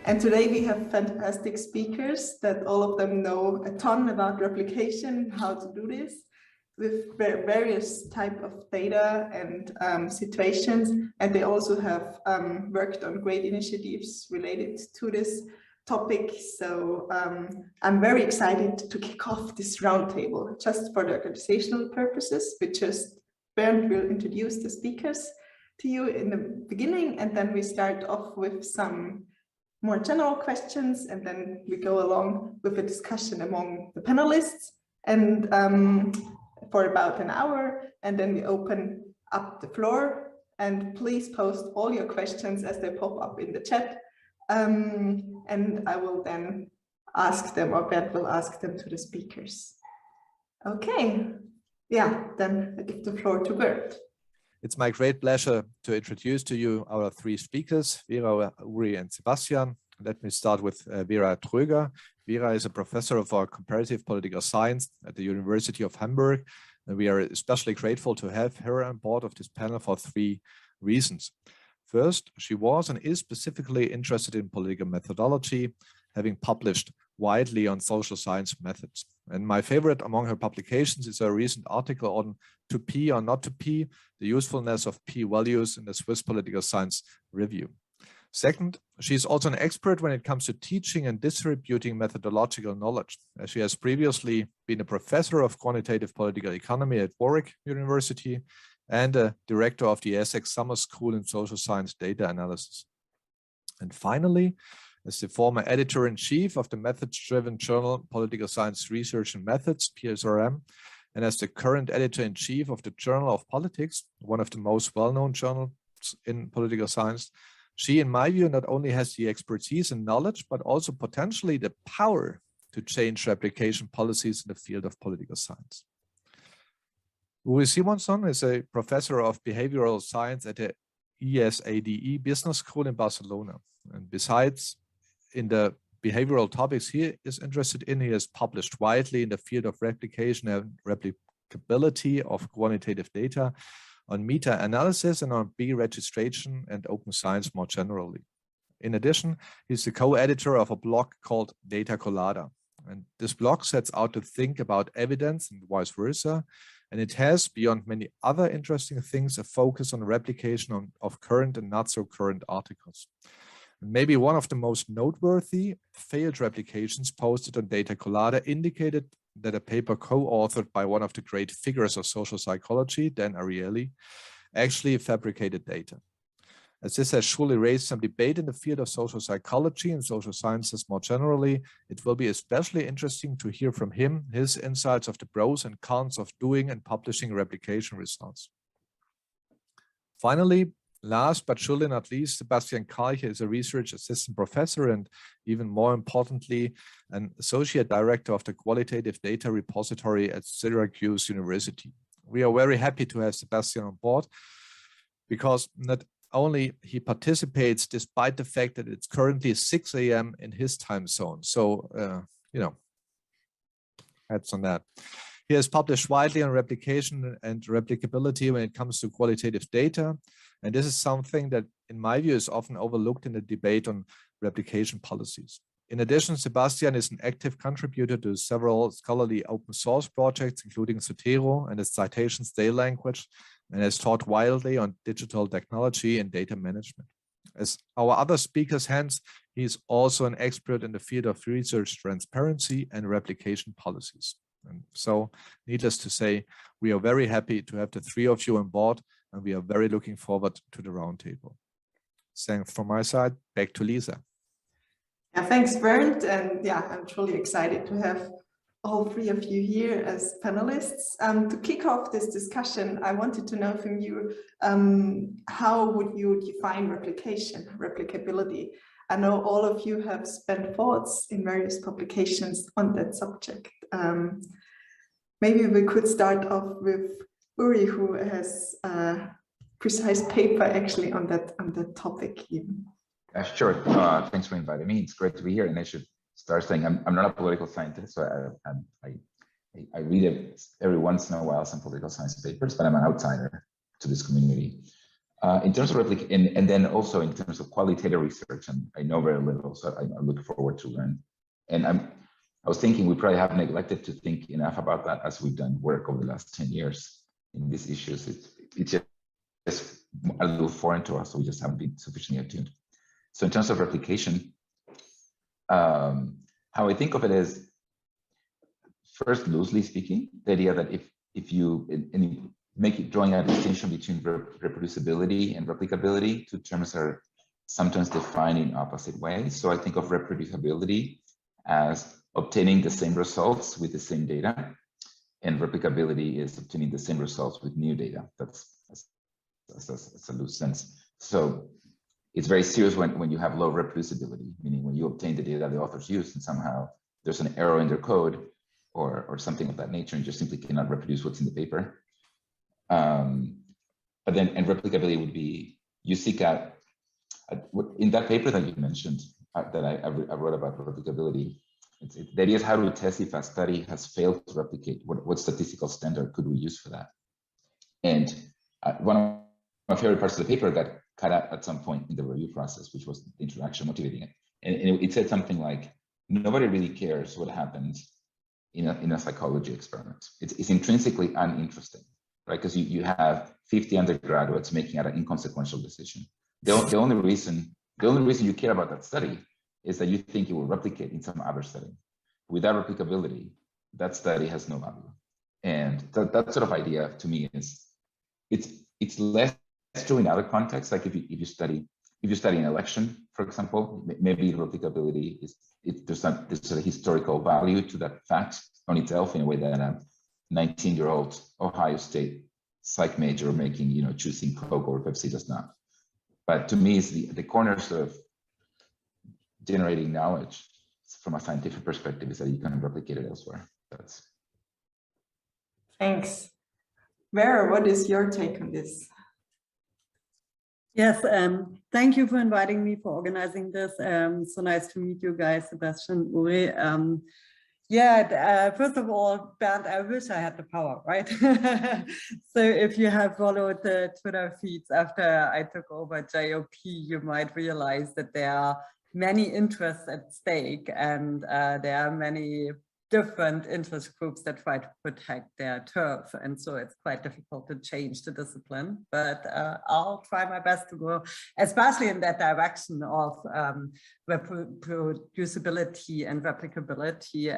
And today we have fantastic speakers that all of them know a ton about replication, how to do this with various type of data and situations. And they also have worked on great initiatives related to this topic. So I'm very excited to kick off this roundtable. Just for the organizational purposes, Bernd will introduce the speakers to you in the beginning, and then we start off with some more general questions, and then we go along with a discussion among the panelists and for about an hour, and then we open up the floor. And please post all your questions as they pop up in the chat, and I will then ask them, or Bernd will ask them to the speakers. Okay, yeah, then I give the floor to Bernd. It's my great pleasure to introduce to you our three speakers, Vera, Uri, and Sebastian. Let me start with Vera Troeger. Vera is a professor of comparative political science at the University of Hamburg, and we are especially grateful to have her on board of this panel for three reasons. First, she was and is specifically interested in political methodology, having published widely on social science methods. And my favorite among her publications is a recent article on to P or not to P, the usefulness of P values in the Swiss Political Science Review. Second, she is also an expert when it comes to teaching and distributing methodological knowledge, as she has previously been a professor of quantitative political economy at Warwick University and a director of the ESADE Summer School in Social Science Data Analysis. And finally, as the former editor-in-chief of the methods-driven journal Political Science Research and Methods, PSRM, and as the current editor-in-chief of the Journal of Politics, one of the most well-known journals in political science, she, in my view, not only has the expertise and knowledge, but also potentially the power to change replication policies in the field of political science. Uri Simonsohn is a professor of behavioral science at the ESADE Business School in Barcelona. And besides in the behavioral topics he is interested in, he has published widely in the field of replication and replicability of quantitative data, on meta-analysis and on B-registration and open science more generally. In addition, he's the co-editor of a blog called Datacolada. And this blog sets out to think about evidence and vice versa. And it has, beyond many other interesting things, a focus on replication of current and not so current articles. And maybe one of the most noteworthy failed replications posted on Datacolada indicated that a paper co-authored by one of the great figures of social psychology, Dan Ariely, actually fabricated data. As this has surely raised some debate in the field of social psychology and social sciences more generally, it will be especially interesting to hear from him his insights of the pros and cons of doing and publishing replication results. Finally, last but surely not least, Sebastian Karcher is a research assistant professor and, even more importantly, an associate director of the Qualitative Data Repository at Syracuse University. We are very happy to have Sebastian on board because not only he participates despite the fact that it's currently 6 a.m. in his time zone. So, hats on that. He has published widely on replication and replicability when it comes to qualitative data. And this is something that, in my view, is often overlooked in the debate on replication policies. In addition, Sebastian is an active contributor to several scholarly open source projects, including Zotero and its Citations Day language, and has taught widely on digital technology and data management. As our other speakers, hence, he is also an expert in the field of research transparency and replication policies. And so, needless to say, we are very happy to have the three of you on board, and we are very looking forward to the roundtable. Thanks from my side. Back to Lisa. Yeah, thanks, Bernd. And yeah, I'm truly excited to have all three of you here as panelists. To kick off this discussion, I wanted to know from you, how would you define replication, replicability? I know all of you have spent thoughts in various publications on that subject. Maybe we could start off with Uri, who has a precise paper actually on that topic. Sure. Thanks for inviting me. It's great to be here. And I should start saying I'm not a political scientist, so I read every once in a while some political science papers, but I'm an outsider to this community. In terms of replication, and then also in terms of qualitative research, and I know very little, so I look forward to learn. And I was thinking we probably have neglected to think enough about that as we've done work over the last 10 years in these issues. It's just a little foreign to us, so we just haven't been sufficiently attuned. So in terms of replication, how I think of it is, first, loosely speaking, the idea that if you drawing a distinction between reproducibility and replicability, two terms are sometimes defined in opposite ways. So I think of reproducibility as obtaining the same results with the same data, and replicability is obtaining the same results with new data. That's a loose sense. So it's very serious when you have low reproducibility, meaning when you obtain the data the authors used and somehow there's an error in their code or something of that nature and just simply cannot reproduce what's in the paper. But then, and replicability would be, you seek out, in that paper that you mentioned, that I wrote about replicability, the idea is how to test if a study has failed to replicate, what statistical standard could we use for that? And one of my favorite parts of the paper got cut out at some point in the review process, which was the interaction motivating it. And it said something like, nobody really cares what happens in a psychology experiment. It's intrinsically uninteresting, right? Because you have 50 undergraduates making an inconsequential decision. The only reason you care about that study is that you think it will replicate in some other setting. Without replicability, that study has no value. And that sort of idea to me is, it's less true in other contexts. Like if you study an election, for example, maybe replicability there's a historical value to that fact on itself in a way that a 19-year-old Ohio State psych major choosing Coke or Pepsi does not. But to me, it's the corners of generating knowledge from a scientific perspective is that you can replicate it elsewhere. Thanks. Vera, what is your take on this? Yes, thank you for inviting me, for organizing this. So nice to meet you guys, Sebastian, Uri. First of all, Bernd, I wish I had the power, right? So if you have followed the Twitter feeds after I took over JOP, you might realize that there are many interests at stake, and there are many different interest groups that try to protect their turf, and so it's quite difficult to change the discipline, but I'll try my best to go especially in that direction of reproducibility and replicability.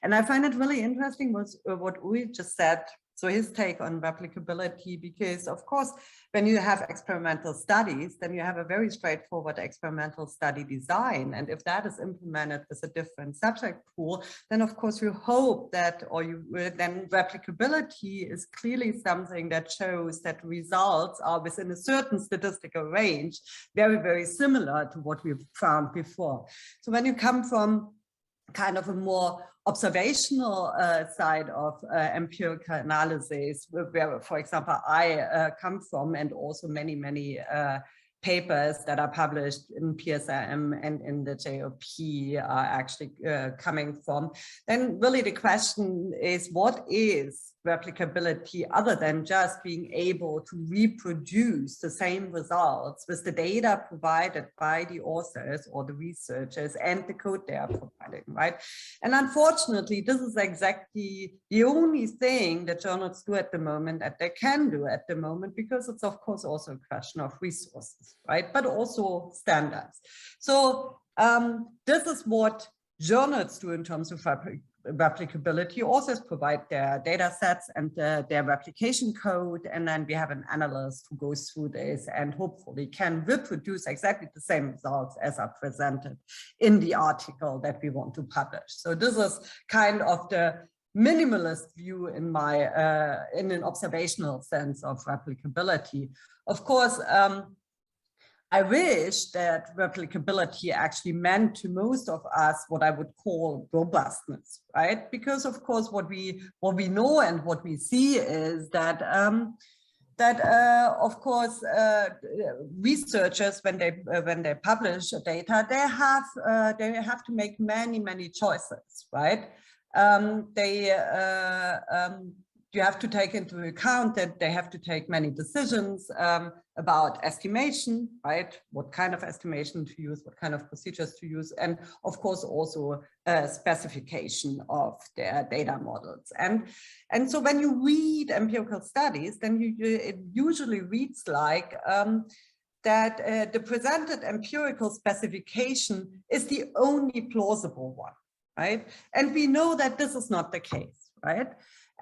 And I find it really interesting what Uri just said, so his take on replicability, because of course when you have experimental studies, then you have a very straightforward experimental study design. And if that is implemented with a different subject pool, then of course you hope that, then replicability is clearly something that shows that results are within a certain statistical range, very, very similar to what we've found before. So when you come from kind of a more observational side of empirical analysis, where, for example, I come from, and also many papers that are published in PSRM and in the JOP are actually coming from, then really the question is, what is replicability other than just being able to reproduce the same results with the data provided by the authors or the researchers and the code they are providing, right? And unfortunately, this is exactly the only thing that journals do at the moment, that they can do at the moment, because it's of course also a question of resources, right? But also standards. So this is what journals do in terms of replicability. Authors provide their data sets and their replication code, and then we have an analyst who goes through this and hopefully can reproduce exactly the same results as are presented in the article that we want to publish. So this is kind of the minimalist view in in an observational sense of replicability. Of course, I wish that replicability actually meant to most of us what I would call robustness, right? Because of course what we know and what we see is that of course researchers, when they publish data, they have to make many choices, right? you have to take into account that they have to take many decisions about estimation, right? What kind of estimation to use, what kind of procedures to use, and of course also specification of their data models. And so when you read empirical studies, then it usually reads like that the presented empirical specification is the only plausible one, right? And we know that this is not the case, right?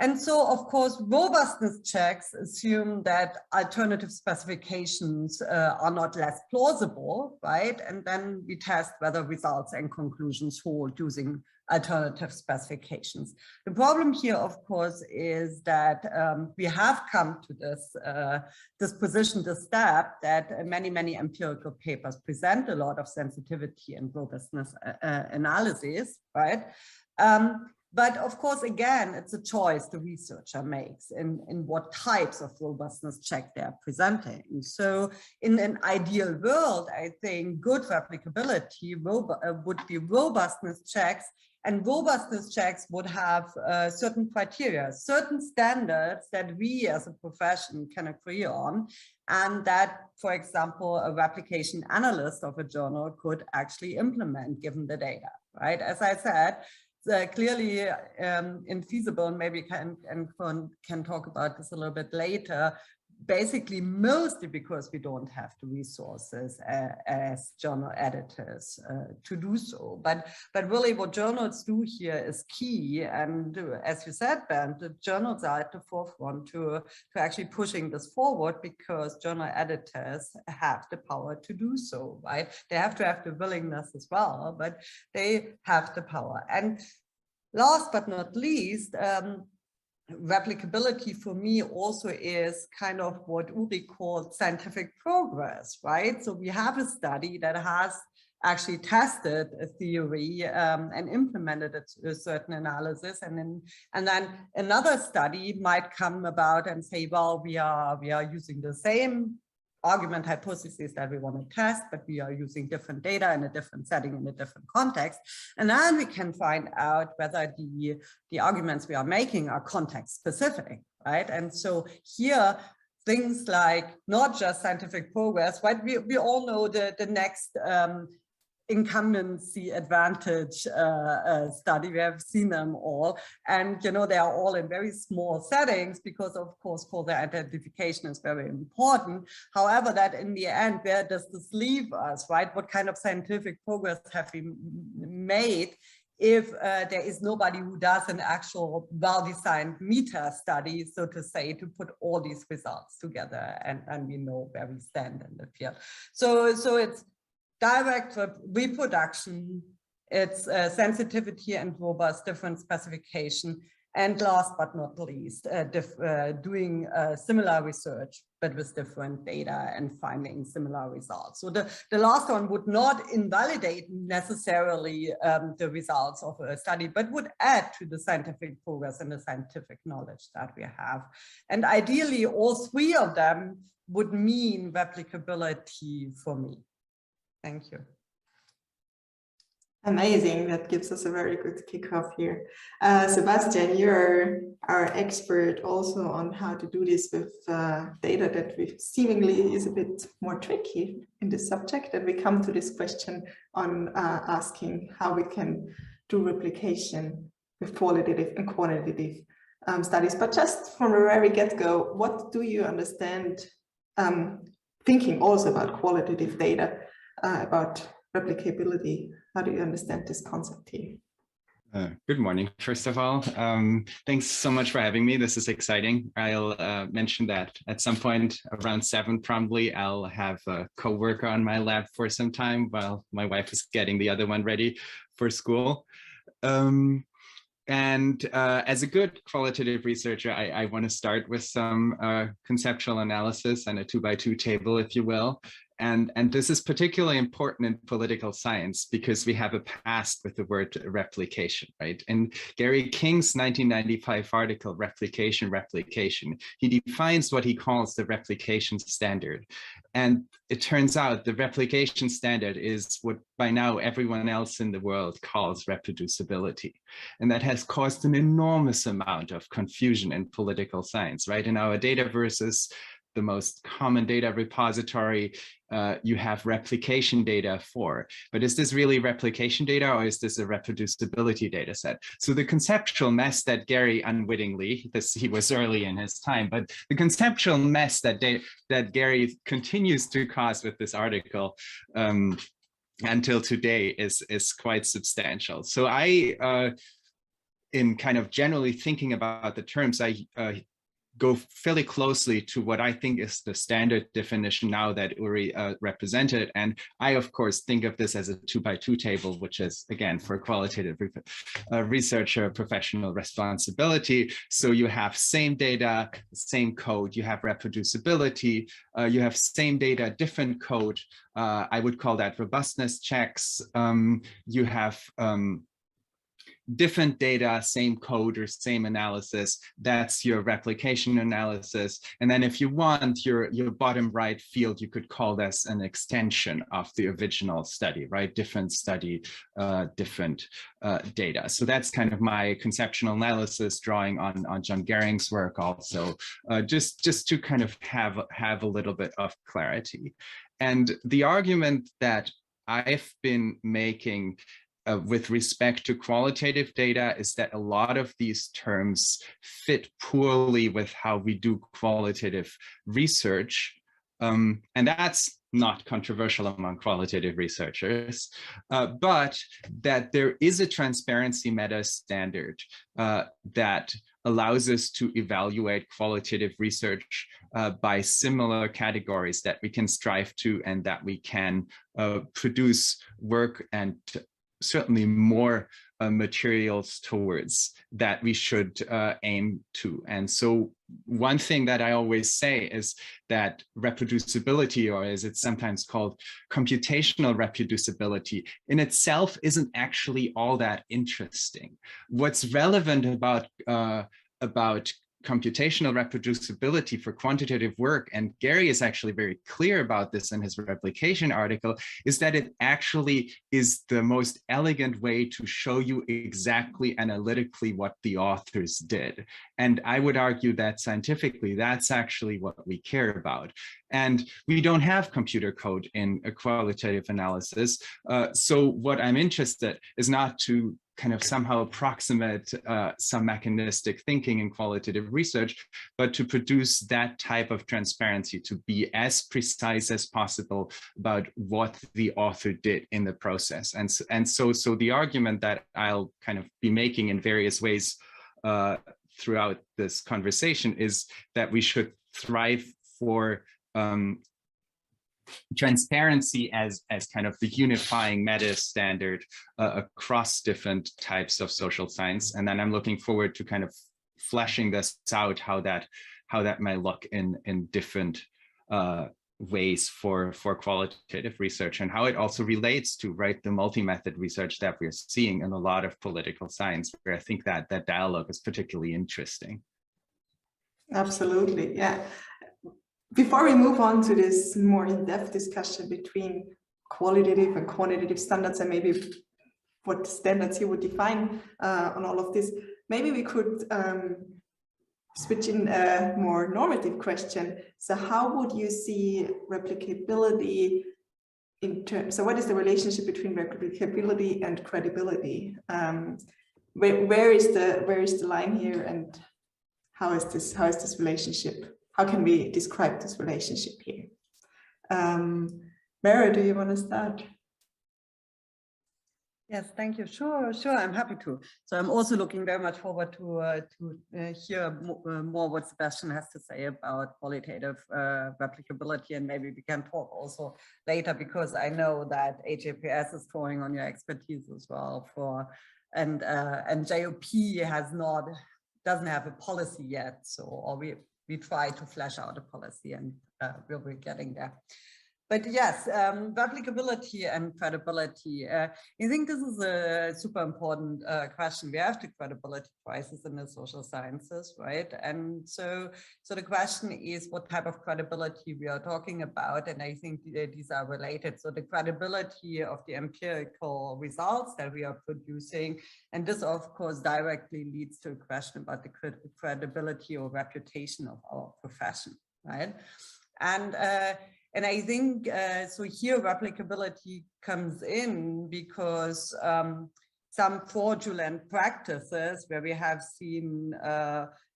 And so, of course, robustness checks assume that alternative specifications are not less plausible, right? And then we test whether results and conclusions hold using alternative specifications. The problem here, of course, is that we have come to this position, this step, that many empirical papers present a lot of sensitivity and robustness analysis, right? But of course, again, it's a choice the researcher makes in what types of robustness check they're presenting. So in an ideal world, I think good replicability would be robustness checks, and robustness checks would have certain criteria, certain standards that we as a profession can agree on, and that, for example, a replication analyst of a journal could actually implement given the data, right? As I said, clearly infeasible, and maybe can talk about this a little bit later, basically mostly because we don't have the resources as journal editors to do so. But really what journals do here is key. And as you said, Bernd, the journals are at the forefront to actually pushing this forward, because journal editors have the power to do so, right? They have to have the willingness as well, but they have the power. And last but not least, replicability for me also is kind of what Uri called scientific progress, right? So we have a study that has actually tested a theory and implemented a certain analysis, and then another study might come about and say, well, we are using the same argument hypothesis that we want to test, but we are using different data in a different setting, in a different context. And then we can find out whether the arguments we are making are context specific, right? And so here, things like not just scientific progress, right? We all know the next incumbency advantage study. We have seen them all, and they are all in very small settings, because of course causal identification is very important. However, that in the end, where does this leave us, right? What kind of scientific progress have we made if there is nobody who does an actual well-designed meta study, so to say, to put all these results together, and we know where we stand in the field. So it's direct reproduction, it's sensitivity and robust different specification, and last but not least, doing similar research but with different data and finding similar results. So the last one would not invalidate necessarily the results of a study, but would add to the scientific progress and the scientific knowledge that we have. And ideally, all three of them would mean replicability for me. Thank you. Amazing. That gives us a very good kickoff here. Sebastian, you're our expert also on how to do this with data that we seemingly is a bit more tricky in this subject. And we come to this question on asking how we can do replication with qualitative and quantitative studies. But just from the very get-go, what do you understand, thinking also about qualitative data, about replicability? How do you understand this concept here? Good morning, first of all. Thanks so much for having me. This is exciting. I'll mention that at some point around 7, probably, I'll have a co-worker on my lab for some time while my wife is getting the other one ready for school. And as a good qualitative researcher, I want to start with some conceptual analysis and a 2x2 table, if you will. And this is particularly important in political science because we have a past with the word replication, right? In Gary King's 1995 article, Replication, he defines what he calls the replication standard. And it turns out the replication standard is what by now everyone else in the world calls reproducibility. And that has caused an enormous amount of confusion in political science, right? In our Dataverses, the most common data repository, you have replication data for, but is this really replication data or is this a reproducibility data set? So the conceptual mess that Gary unwittingly, he was early in his time, but the conceptual mess that Gary continues to cause with this article until today is quite substantial. So in kind of generally thinking about the terms, I go fairly closely to what I think is the standard definition now that Uri represented. And I, of course, think of this as a 2x2 table, which is, again, for qualitative researcher, professional responsibility. So you have same data, same code, you have reproducibility, you have same data, different code. I would call that robustness checks. You have different data, same code or same analysis. That's your replication analysis. And then if you want your bottom right field, you could call this an extension of the original study, right? Different study, different data. So that's kind of my conceptual analysis drawing on John Gering's work also, just to kind of have a little bit of clarity. And the argument that I've been making with respect to qualitative data is that a lot of these terms fit poorly with how we do qualitative research. And that's not controversial among qualitative researchers, but that there is a transparency meta standard that allows us to evaluate qualitative research by similar categories that we can strive to and that we can produce work and certainly more materials towards that we should aim to. And so one thing that I always say is that reproducibility, or as it's sometimes called, computational reproducibility, in itself isn't actually all that interesting. What's relevant about computational reproducibility for quantitative work, and Gary is actually very clear about this in his replication article, is that it actually is the most elegant way to show you exactly analytically what the authors did. And I would argue that scientifically, that's actually what we care about. And we don't have computer code in a qualitative analysis. So what I'm interested is not to kind of somehow approximate some mechanistic thinking in qualitative research, but to produce that type of transparency, to be as precise as possible about what the author did in the process. And so the argument that I'll kind of be making in various ways throughout this conversation is that we should thrive for transparency as kind of the unifying meta standard across different types of social science. And then I'm looking forward to kind of fleshing this out, how that might look in different ways for qualitative research, and how it also relates to, right, the multi-method research that we're seeing in a lot of political science, where I think that dialogue is particularly interesting. Absolutely, yeah. Before we move on to this more in-depth discussion between qualitative and quantitative standards, and maybe what standards you would define on all of this, maybe we could switch in a more normative question. So how would you see replicability in terms, so what is the relationship between replicability and credibility? Where is the line here, and how is this relationship? How can we describe this relationship here? Vera, do you want to start? Yes, thank you. Sure, I'm happy to. So I'm also looking very much forward to hear more what Sebastian has to say about qualitative replicability, and maybe we can talk also later, because I know that HAPS is drawing on your expertise as well and JOP doesn't have a policy yet, so we try to flesh out a policy, and we'll be getting there. yes, replicability and credibility. I think this is a super important question. We have the credibility crisis in the social sciences, right? And so the question is what type of credibility we are talking about, and I think these are related. So the credibility of the empirical results that we are producing, and this of course directly leads to a question about the credibility or reputation of our profession, right? And I think, so here replicability comes in because some fraudulent practices where we have seen,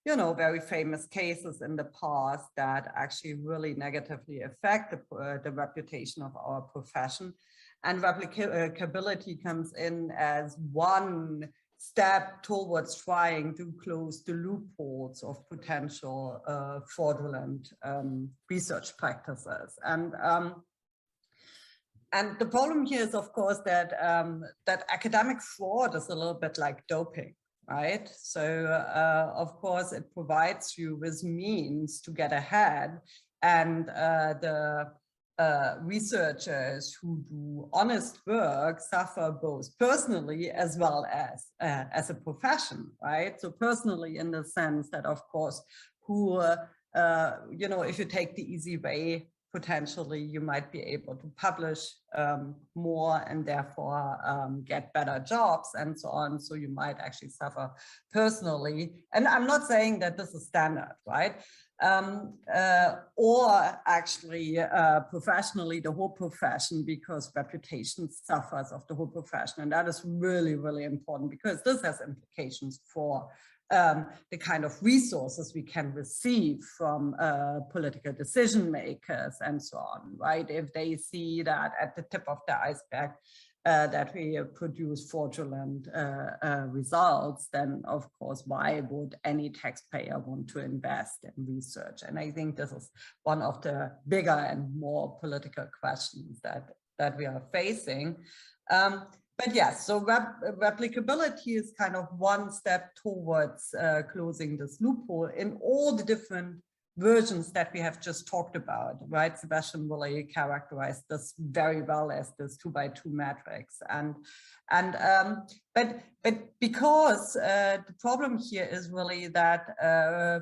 very famous cases in the past that actually really negatively affect the reputation of our profession. And replicability comes in as one step towards trying to close the loopholes of potential fraudulent research practices. And the problem here is, of course, that that academic fraud is a little bit like doping, right? So, of course, it provides you with means to get ahead, and the researchers who do honest work suffer both personally as well as a profession, right? So personally, in the sense that, of course, who if you take the easy way, potentially you might be able to publish more and therefore get better jobs and so on. So you might actually suffer personally. And I'm not saying that this is standard, right? Or actually professionally, the whole profession, because reputation suffers of the whole profession. And that is really, really important, because this has implications for the kind of resources we can receive from political decision makers and so on, right? If they see that at the tip of the iceberg that we produce fraudulent results, then of course, why would any taxpayer want to invest in research? And I think this is one of the bigger and more political questions that we are facing. But yes, so replicability is kind of one step towards closing this loophole in all the different versions that we have just talked about, right? Sebastian really characterized this very well as this 2x2 matrix. But because the problem here is really that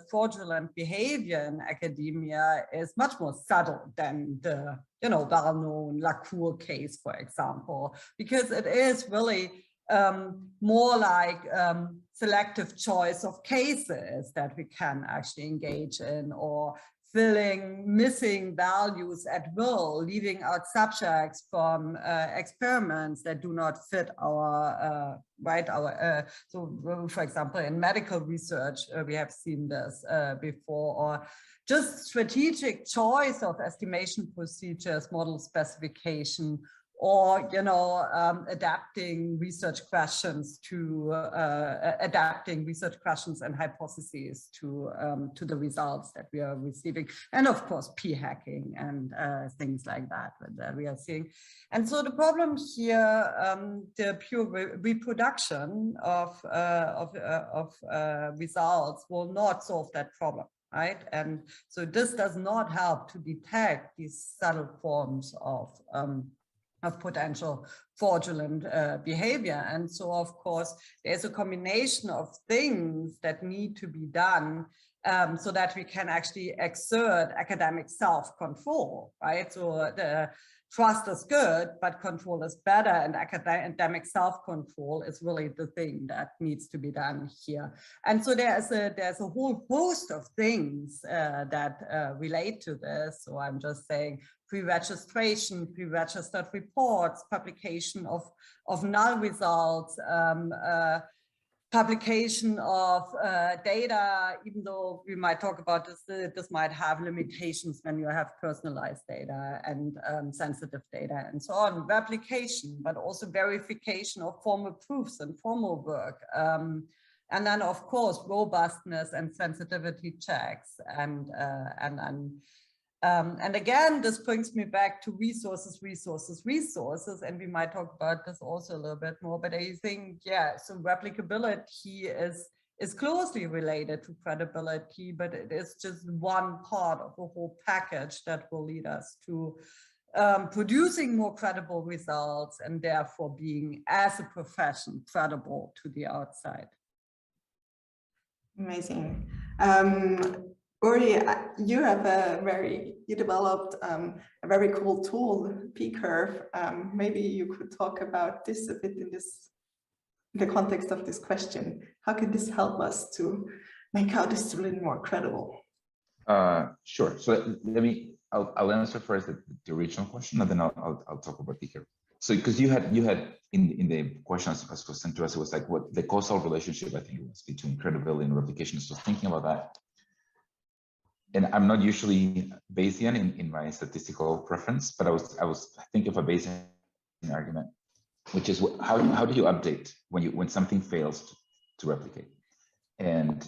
fraudulent behavior in academia is much more subtle than the well-known Lacour case, for example, because it is really more like selective choice of cases that we can actually engage in, or filling missing values at will, leaving out subjects from experiments that do not fit our so for example, in medical research, we have seen this before, or just strategic choice of estimation procedures, model specification, or adapting research questions to and hypotheses to the results that we are receiving, and of course p-hacking and things like that we are seeing. And so the problem here, the pure reproduction of results will not solve that problem, right? And so this does not help to detect these subtle forms of potential fraudulent behavior. And so, of course, there's a combination of things that need to be done so that we can actually exert academic self-control, right? So the trust is good, but control is better, and academic self-control is really the thing that needs to be done here. And so there's a whole host of things that relate to this. So I'm just saying pre-registration, pre-registered reports, publication of null results, publication of data, even though we might talk about this, this might have limitations when you have personalized data and sensitive data and so on. Replication, but also verification of formal proofs and formal work. And then, of course, robustness and sensitivity checks. And again, this brings me back to resources, and we might talk about this also a little bit more, but I think, yeah, so replicability is closely related to credibility, but it is just one part of a whole package that will lead us to producing more credible results and therefore being, as a profession, credible to the outside. Amazing. Uri, you developed a very cool tool, P-curve. Maybe you could talk about this a bit in the context of this question. How can this help us to make our discipline more credible? Sure. So I'll answer first the original question, and then I'll talk about P-curve. So because you had in the questions as was sent to us, it was like what the causal relationship, I think it was, between credibility and replication. So thinking about that. And I'm not usually Bayesian in my statistical preference, but I was thinking of a Bayesian argument, which is how do you update when something fails to replicate? And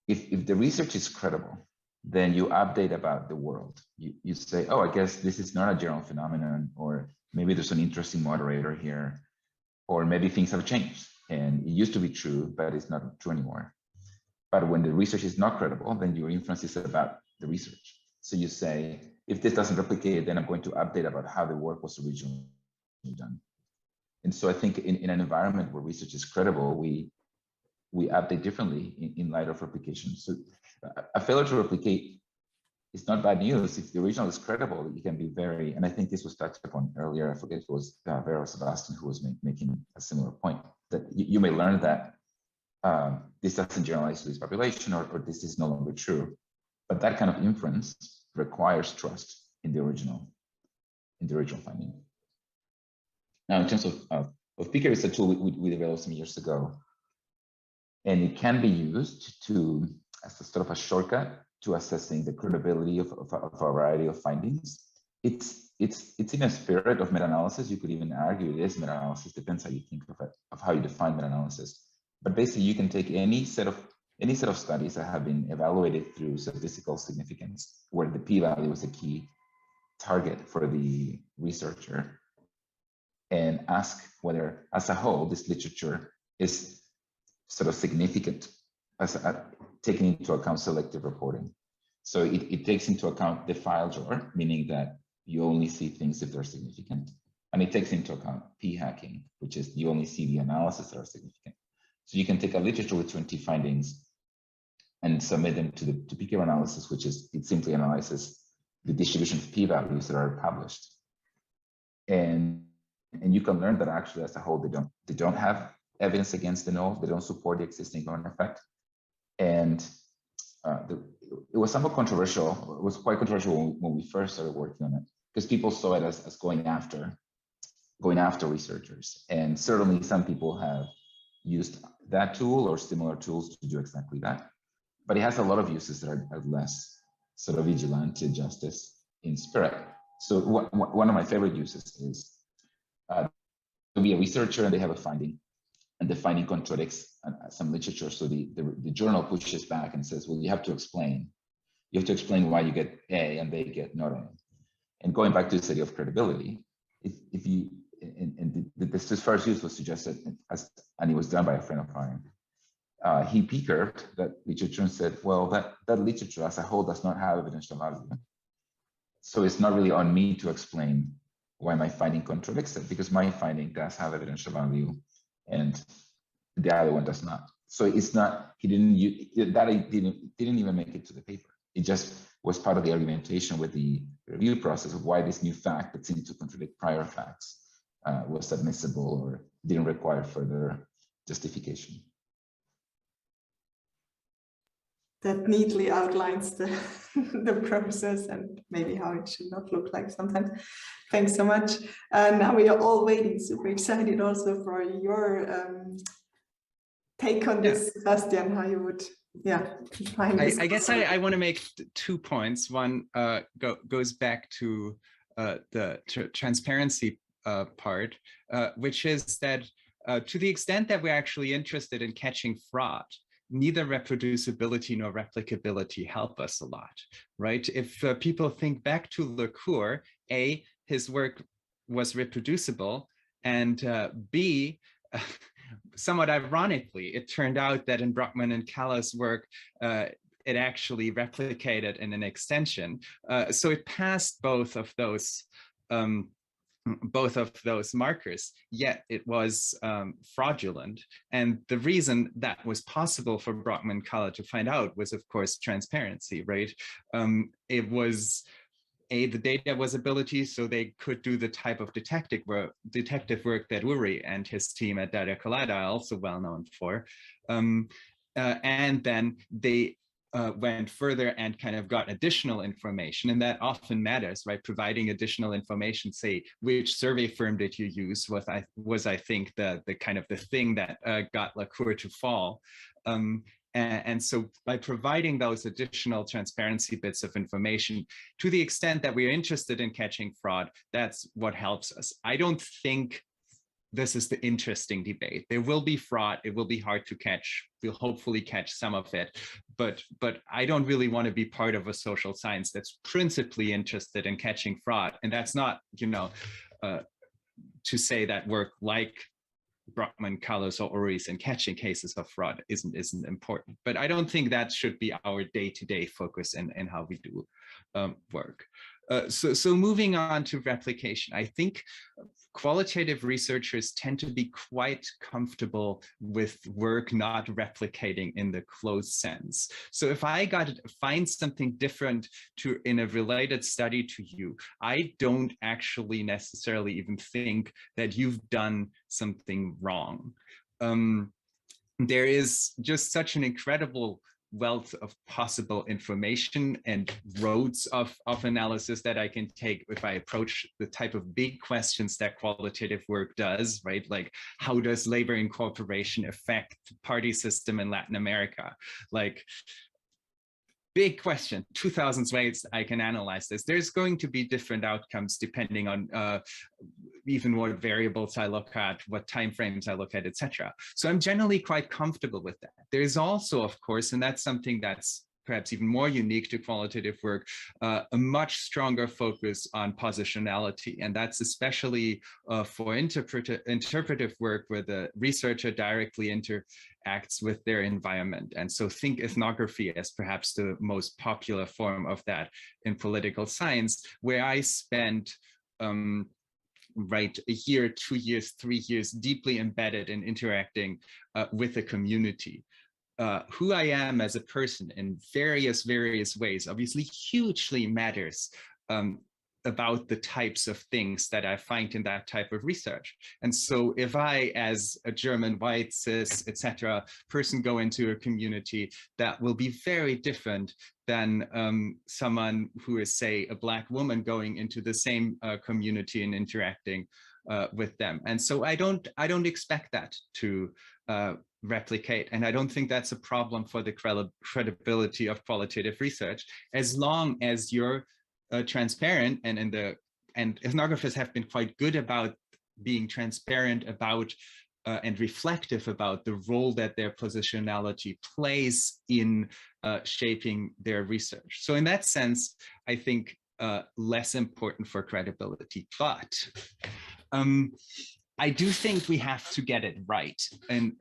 if the research is credible, then you update about the world. You say, oh, I guess this is not a general phenomenon, or maybe there's an interesting moderator here, or maybe things have changed and it used to be true, but it's not true anymore. But when the research is not credible, then your inference is about the research. So you say, if this doesn't replicate, then I'm going to update about how the work was originally done. And so I think in an environment where research is credible, we update differently in light of replication. So a failure to replicate is not bad news. If the original is credible, it can be very, and I think this was touched upon earlier, I forget if it was Vera or Sebastian who was making a similar point, that you may learn that this doesn't generalize to this population, or this is no longer true. But that kind of inference requires trust in the original finding. Now, in terms of P-curve, is a tool we developed some years ago, and it can be used as a sort of a shortcut to assessing the credibility of a variety of findings. It's in a spirit of meta-analysis. You could even argue it is meta-analysis, depends how you think of it, of how you define meta-analysis. But basically, you can take any set of studies that have been evaluated through statistical significance, where the p-value is a key target for the researcher, and ask whether, as a whole, this literature is sort of significant, taking into account selective reporting. So it takes into account the file drawer, meaning that you only see things if they're significant, and it takes into account p-hacking, which is you only see the analysis that are significant. So you can take a literature with 20 findings and submit them to the P-curve analysis, which is, it simply analyzes the distribution of p-values that are published. And you can learn that actually as a whole, they don't have evidence against the null, they don't support the existing norm effect. And it was somewhat controversial. It was quite controversial when we first started working on it, because people saw it as going after researchers. And certainly some people have used that tool or similar tools to do exactly that. But it has a lot of uses that are less sort of vigilante justice in spirit. So one of my favorite uses is to be a researcher and they have a finding, and the finding contradicts some literature. So the journal pushes back and says, well, you have to explain why you get A and they get not A. And going back to this idea of credibility, if you, this first use was suggested and it was done by a friend of mine. He P-curved that literature and said, well, that literature as a whole does not have evidential value. So it's not really on me to explain why my finding contradicts it, because my finding does have evidential value and the other one does not. So it's not, he didn't even make it to the paper. It just was part of the argumentation with the review process of why this new fact that seemed to contradict prior facts was admissible or didn't require further justification. That neatly outlines the process and maybe how it should not look like sometimes. Thanks so much. Now we are all waiting, super excited also for your take on this, Sebastian, how you would define this. I guess I want to make 2 points. One goes back to the transparency part, which is that to the extent that we're actually interested in catching fraud, neither reproducibility nor replicability help us a lot, right? If people think back to Lechner, A, his work was reproducible, and B, somewhat ironically, it turned out that in Brockman and Callas' work, it actually replicated in an extension. So it passed both of those both of those markers, yet it was fraudulent. And the reason that was possible for Brockman-Kaller to find out was, of course, transparency, right? It was the data was ability, so they could do the type of detective work that Uri and his team at Datacolada are also well known for. And then they went further and kind of got additional information, and that often matters, right? Providing additional information, say, which survey firm did you use, was I think the kind of the thing that got Lacour to fall. And so by providing those additional transparency bits of information, to the extent that we're interested in catching fraud, that's what helps us. I don't think this is the interesting debate. There will be fraud. It will be hard to catch. We'll hopefully catch some of it. But I don't really want to be part of a social science that's principally interested in catching fraud. And that's not, to say that work like Brockman-Kaller's or Uri's in catching cases of fraud isn't important. But I don't think that should be our day-to-day focus in how we do work. So moving on to replication, I think qualitative researchers tend to be quite comfortable with work not replicating in the closed sense. So if I find something different in a related study to you, I don't actually necessarily even think that you've done something wrong. There is just such an incredible wealth of possible information and roads of analysis that I can take if I approach the type of big questions that qualitative work does, right? Like, how does labor incorporation affect the party system in Latin America? Like, big question, 2,000 ways I can analyze this. There's going to be different outcomes depending on even what variables I look at, what timeframes I look at, etc. So I'm generally quite comfortable with that. There's also, of course, and that's something that's perhaps even more unique to qualitative work, a much stronger focus on positionality. And that's especially for interpretive work where the researcher directly interacts with their environment. And so think ethnography as perhaps the most popular form of that in political science, where I spent right, a year, 2 years, 3 years, deeply embedded in interacting with a community. Who I am as a person in various ways obviously hugely matters about the types of things that I find in that type of research. And so if I, as a German, white, cis, etc. person go into a community, that will be very different than someone who is, say, a Black woman going into the same community and interacting with them. And so I don't expect that to replicate. And I don't think that's a problem for the credibility of qualitative research, as long as you're transparent, and ethnographers have been quite good about being transparent about and reflective about the role that their positionality plays in shaping their research. So in that sense, I think less important for credibility, but I do think we have to get it right. And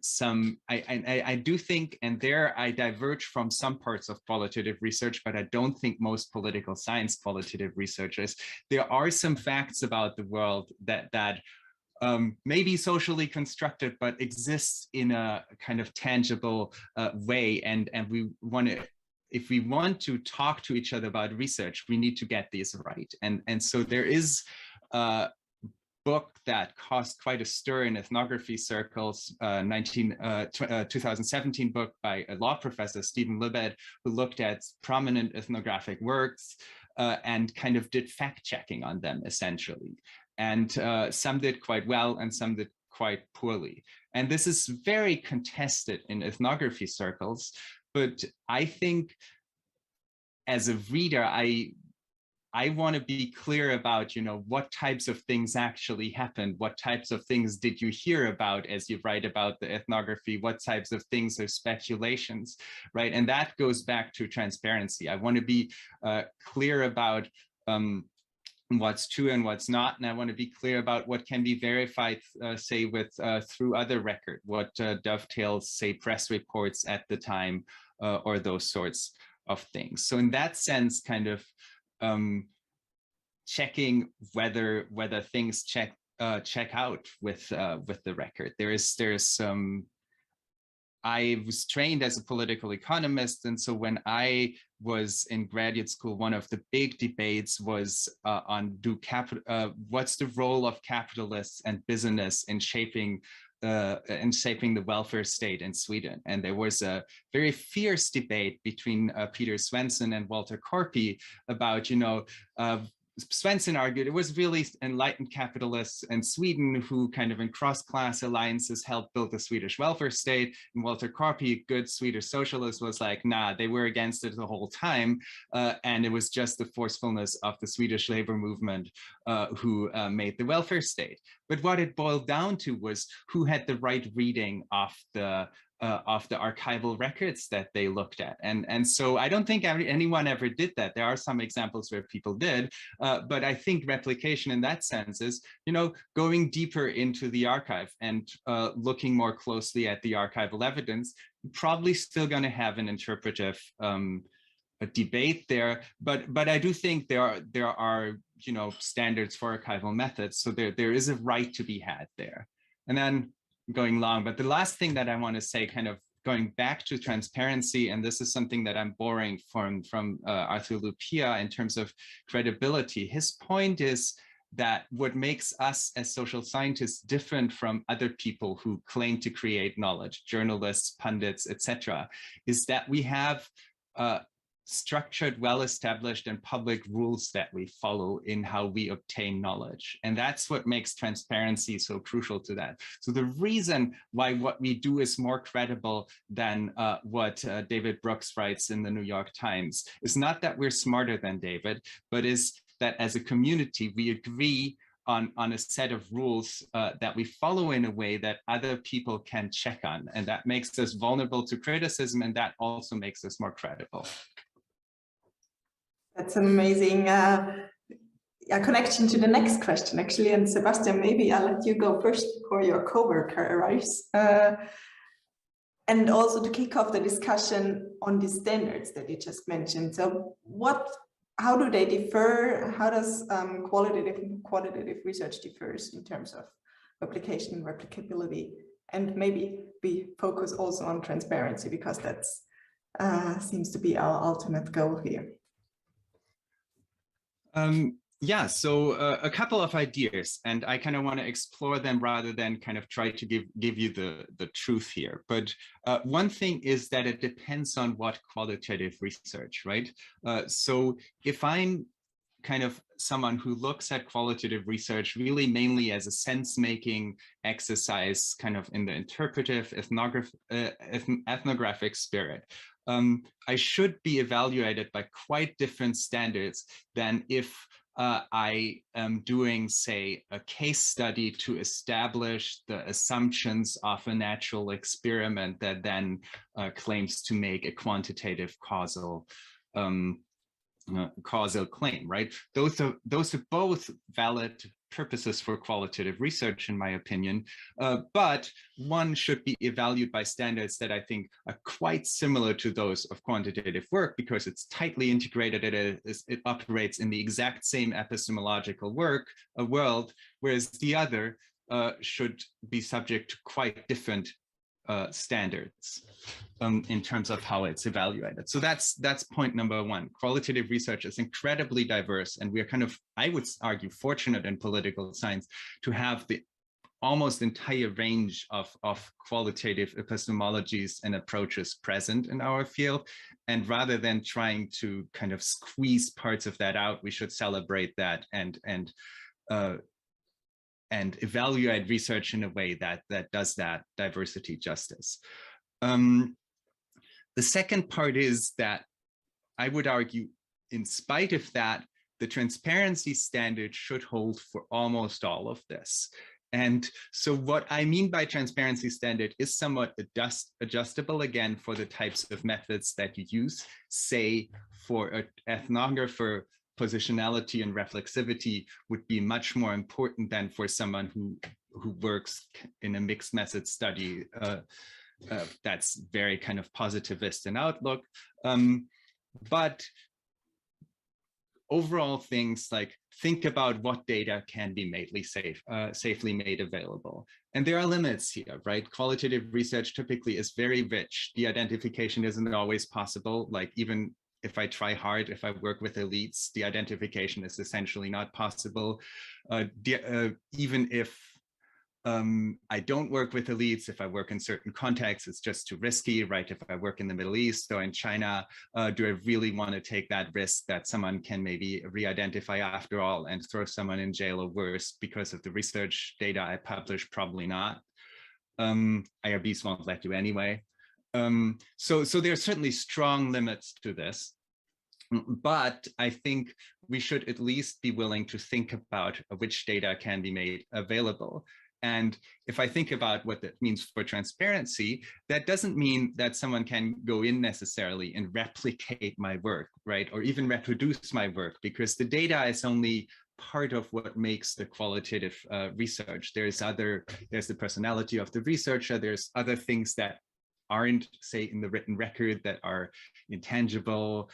I do think, and there I diverge from some parts of qualitative research, but I don't think most political science qualitative researchers. There are some facts about the world that may be socially constructed, but exists in a kind of tangible way. And we want to, if we want to talk to each other about research, we need to get these right. And so there is book that caused quite a stir in ethnography circles, 2017 book by a law professor, Stephen Libet, who looked at prominent ethnographic works and kind of did fact checking on them essentially. And some did quite well and some did quite poorly. And this is very contested in ethnography circles, but I think as a reader, I want to be clear about, what types of things actually happened. What types of things did you hear about as you write about the ethnography? What types of things are speculations, right? And that goes back to transparency. I want to be clear about what's true and what's not. And I want to be clear about what can be verified, say, through other record, what dovetails, say, press reports at the time, or those sorts of things. So in that sense, kind of, checking whether things check out with the record. There's some. I was trained as a political economist, and so when I was in graduate school, one of the big debates was on what's the role of capitalists and business in shaping the welfare state in Sweden. And there was a very fierce debate between Peter Svensson and Walter Korpi about, Svensson argued it was really enlightened capitalists in Sweden who kind of in cross-class alliances helped build the Swedish welfare state. And Walter Korpi, good Swedish socialist, was like, nah, they were against it the whole time. And it was just the forcefulness of the Swedish labor movement who made the welfare state. But what it boiled down to was who had the right reading of the archival records that they looked at. And so I don't think anyone ever did that. There are some examples where people did, but I think replication in that sense is, going deeper into the archive and looking more closely at the archival evidence, probably still going to have an interpretive a debate there, but I do think there are standards for archival methods, so there is a right to be had there. And then going long, but the last thing that I want to say, kind of going back to transparency, and this is something that I'm borrowing from Arthur Lupia in terms of credibility. His point is that what makes us as social scientists different from other people who claim to create knowledge, journalists, pundits, etc., is that we have structured, well-established and public rules that we follow in how we obtain knowledge. And that's what makes transparency so crucial to that. So the reason why what we do is more credible than what David Brooks writes in the New York Times is not that we're smarter than David, but is that as a community, we agree on a set of rules that we follow in a way that other people can check on. And that makes us vulnerable to criticism, and that also makes us more credible. That's an amazing connection to the next question, actually. And Sebastian, maybe I'll let you go first before your coworker arrives. And also to kick off the discussion on the standards that you just mentioned. So how do they differ? How does qualitative and quantitative research differs in terms of replication and replicability? And maybe we focus also on transparency, because that's seems to be our ultimate goal here. Yeah, so a couple of ideas, and I kind of want to explore them rather than kind of try to give you the truth here. But one thing is that it depends on what qualitative research, right? So if I'm kind of someone who looks at qualitative research really mainly as a sense-making exercise, kind of in the interpretive ethnographic spirit, I should be evaluated by quite different standards than if I am doing, say, a case study to establish the assumptions of a natural experiment that then claims to make a quantitative causal claim, right? Those are both valid purposes for qualitative research, in my opinion, but one should be evaluated by standards that I think are quite similar to those of quantitative work, because it's tightly integrated. It operates in the exact same epistemological world, whereas the other should be subject to quite different standards in terms of how it's evaluated. So that's point number one. Qualitative research is incredibly diverse, and we are kind of, I would argue, fortunate in political science to have the almost entire range of qualitative epistemologies and approaches present in our field. And rather than trying to kind of squeeze parts of that out, we should celebrate that and evaluate research in a way that does that diversity justice. The second part is that I would argue, in spite of that, the transparency standard should hold for almost all of this. And so what I mean by transparency standard is somewhat adjustable, again, for the types of methods that you use. Say, for an ethnographer, positionality and reflexivity would be much more important than for someone who works in a mixed method study that's very kind of positivist in outlook. But overall things like think about what data can be safely made available. And there are limits here, right? Qualitative research typically is very rich. De-identification isn't always possible. Like even if I try hard, if I work with elites, de-identification is essentially not possible. Even if I don't work with elites, if I work in certain contexts, it's just too risky, right? If I work in the Middle East or in China, do I really want to take that risk that someone can maybe re-identify after all and throw someone in jail or worse because of the research data I publish? Probably not. IRBs won't let you anyway. So there are certainly strong limits to this. But I think we should at least be willing to think about which data can be made available. And if I think about what that means for transparency, that doesn't mean that someone can go in necessarily and replicate my work, right? Or even reproduce my work, because the data is only part of what makes the qualitative research. There's the personality of the researcher, there's other things that aren't, say, in the written record that are intangible,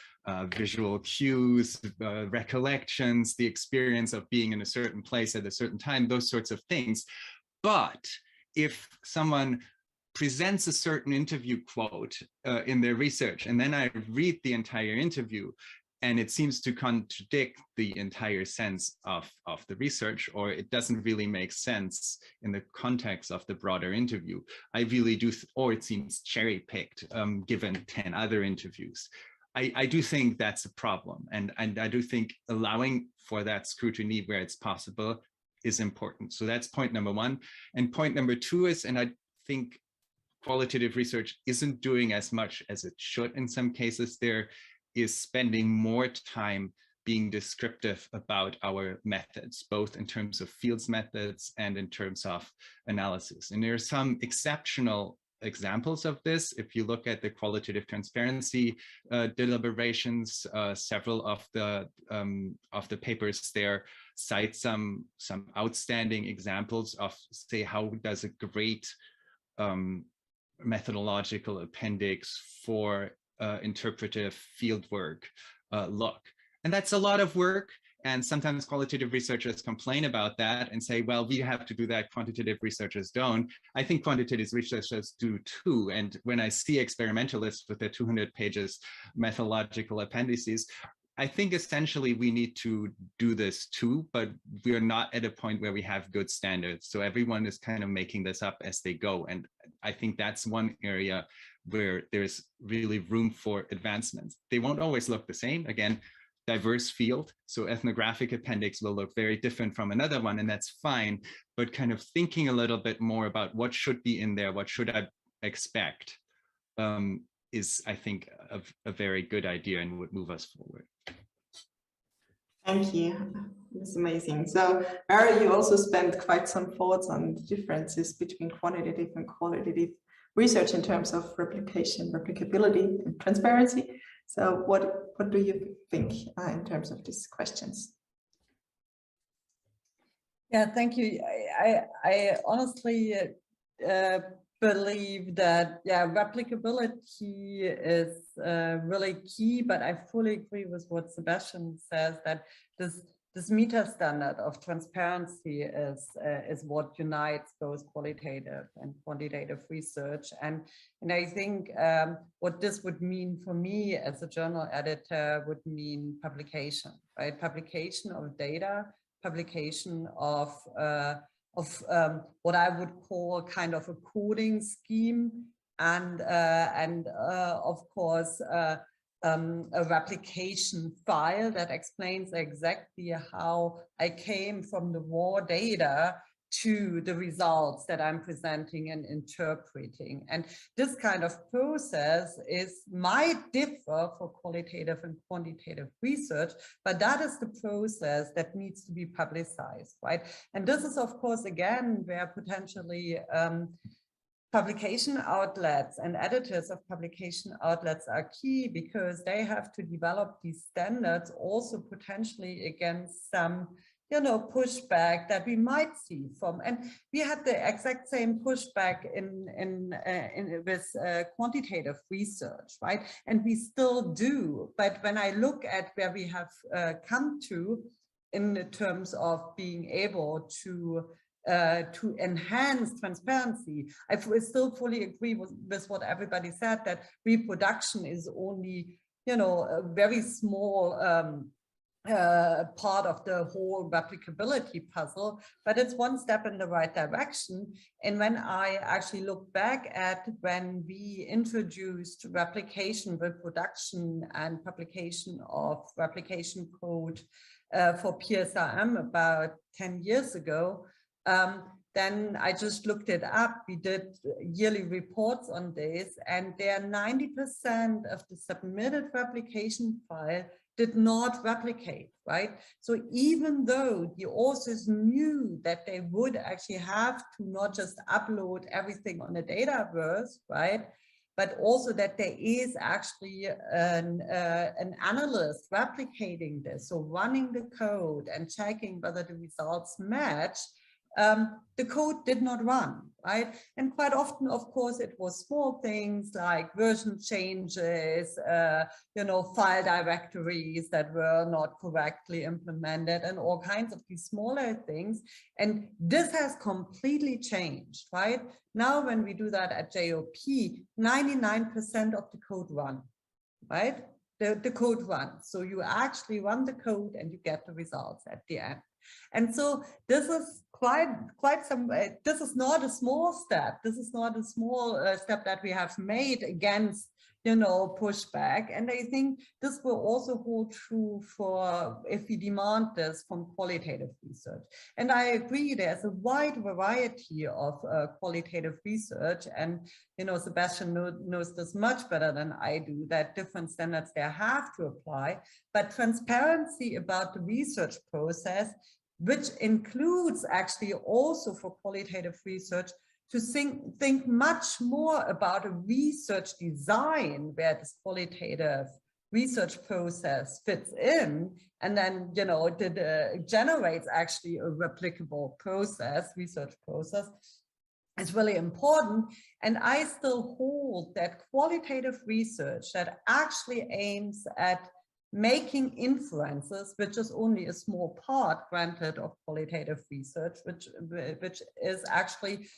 visual cues, recollections, the experience of being in a certain place at a certain time, those sorts of things. But if someone presents a certain interview quote in their research, and then I read the entire interview, and it seems to contradict the entire sense of the research, or it doesn't really make sense in the context of the broader interview, I really do, or it seems cherry-picked given 10 other interviews. I do think that's a problem. And I do think allowing for that scrutiny where it's possible is important. So that's point number one. And point number two is, and I think qualitative research isn't doing as much as it should in some cases, there is spending more time being descriptive about our methods, both in terms of fields methods and in terms of analysis. And there are some exceptional examples of this. If you look at the qualitative transparency deliberations, several of the papers there cite some outstanding examples of, say, how does a great methodological appendix for interpretive fieldwork look. And that's a lot of work. And sometimes qualitative researchers complain about that and say, well, we have to do that, quantitative researchers don't. I think quantitative researchers do too. And when I see experimentalists with their 200 pages methodological appendices, I think essentially we need to do this too, but we're not at a point where we have good standards. So everyone is kind of making this up as they go. And I think that's one area where there's really room for advancements. They won't always look the same. Again, diverse field. So ethnographic appendix will look very different from another one, and that's fine. But kind of thinking a little bit more about what should be in there, what should I expect, is, I think, a very good idea and would move us forward. Thank you. That's amazing. So, Vera, you also spent quite some thoughts on the differences between quantitative and qualitative research in terms of replication, replicability, and transparency. So what do you think in terms of these questions? Yeah, thank you. I honestly believe that, yeah, replicability is really key, but I fully agree with what Sebastian says, that this meta standard of transparency is what unites both qualitative and quantitative research. And I think what this would mean for me as a journal editor would mean publication, right? Publication of data, publication of what I would call kind of a coding scheme, and of course a replication file that explains exactly how I came from the raw data to the results that I'm presenting and interpreting. And this kind of process might differ for qualitative and quantitative research, but that is the process that needs to be publicized, right? And this is, of course, again, where potentially publication outlets and editors of publication outlets are key, because they have to develop these standards also potentially against some pushback that we might see from, and we had the exact same pushback with quantitative research, right? And we still do. But when I look at where we have come to in terms of being able to enhance transparency, I still fully agree with what everybody said, that reproduction is only, a very small part of the whole replicability puzzle, but it's one step in the right direction. And when I actually look back at when we introduced replication, reproduction, and publication of replication code for PSRM about 10 years ago, then I just looked it up. We did yearly reports on this, and there 90% of the submitted replication file did not replicate, right? So even though the authors knew that they would actually have to not just upload everything on a Dataverse, right, but also that there is actually an analyst replicating this, so running the code and checking whether the results match, the code did not run, right? And quite often, of course, it was small things like version changes, file directories that were not correctly implemented, and all kinds of these smaller things. And this has completely changed, right? Now, when we do that at JOP, 99% of the code run, right? The code runs. So you actually run the code and you get the results at the end. And so this is quite some, this is not a small step. This is not a small step that we have made against, pushback. And I think this will also hold true for if we demand this from qualitative research. And I agree, there's a wide variety of qualitative research. And, Sebastian knows this much better than I do, that different standards there have to apply. But transparency about the research process, which includes actually also for qualitative research, to think much more about a research design where this qualitative research process fits in, and then, generates actually a replicable process, research process, is really important. And I still hold that qualitative research that actually aims at making inferences, which is only a small part, granted, of qualitative research, which is actually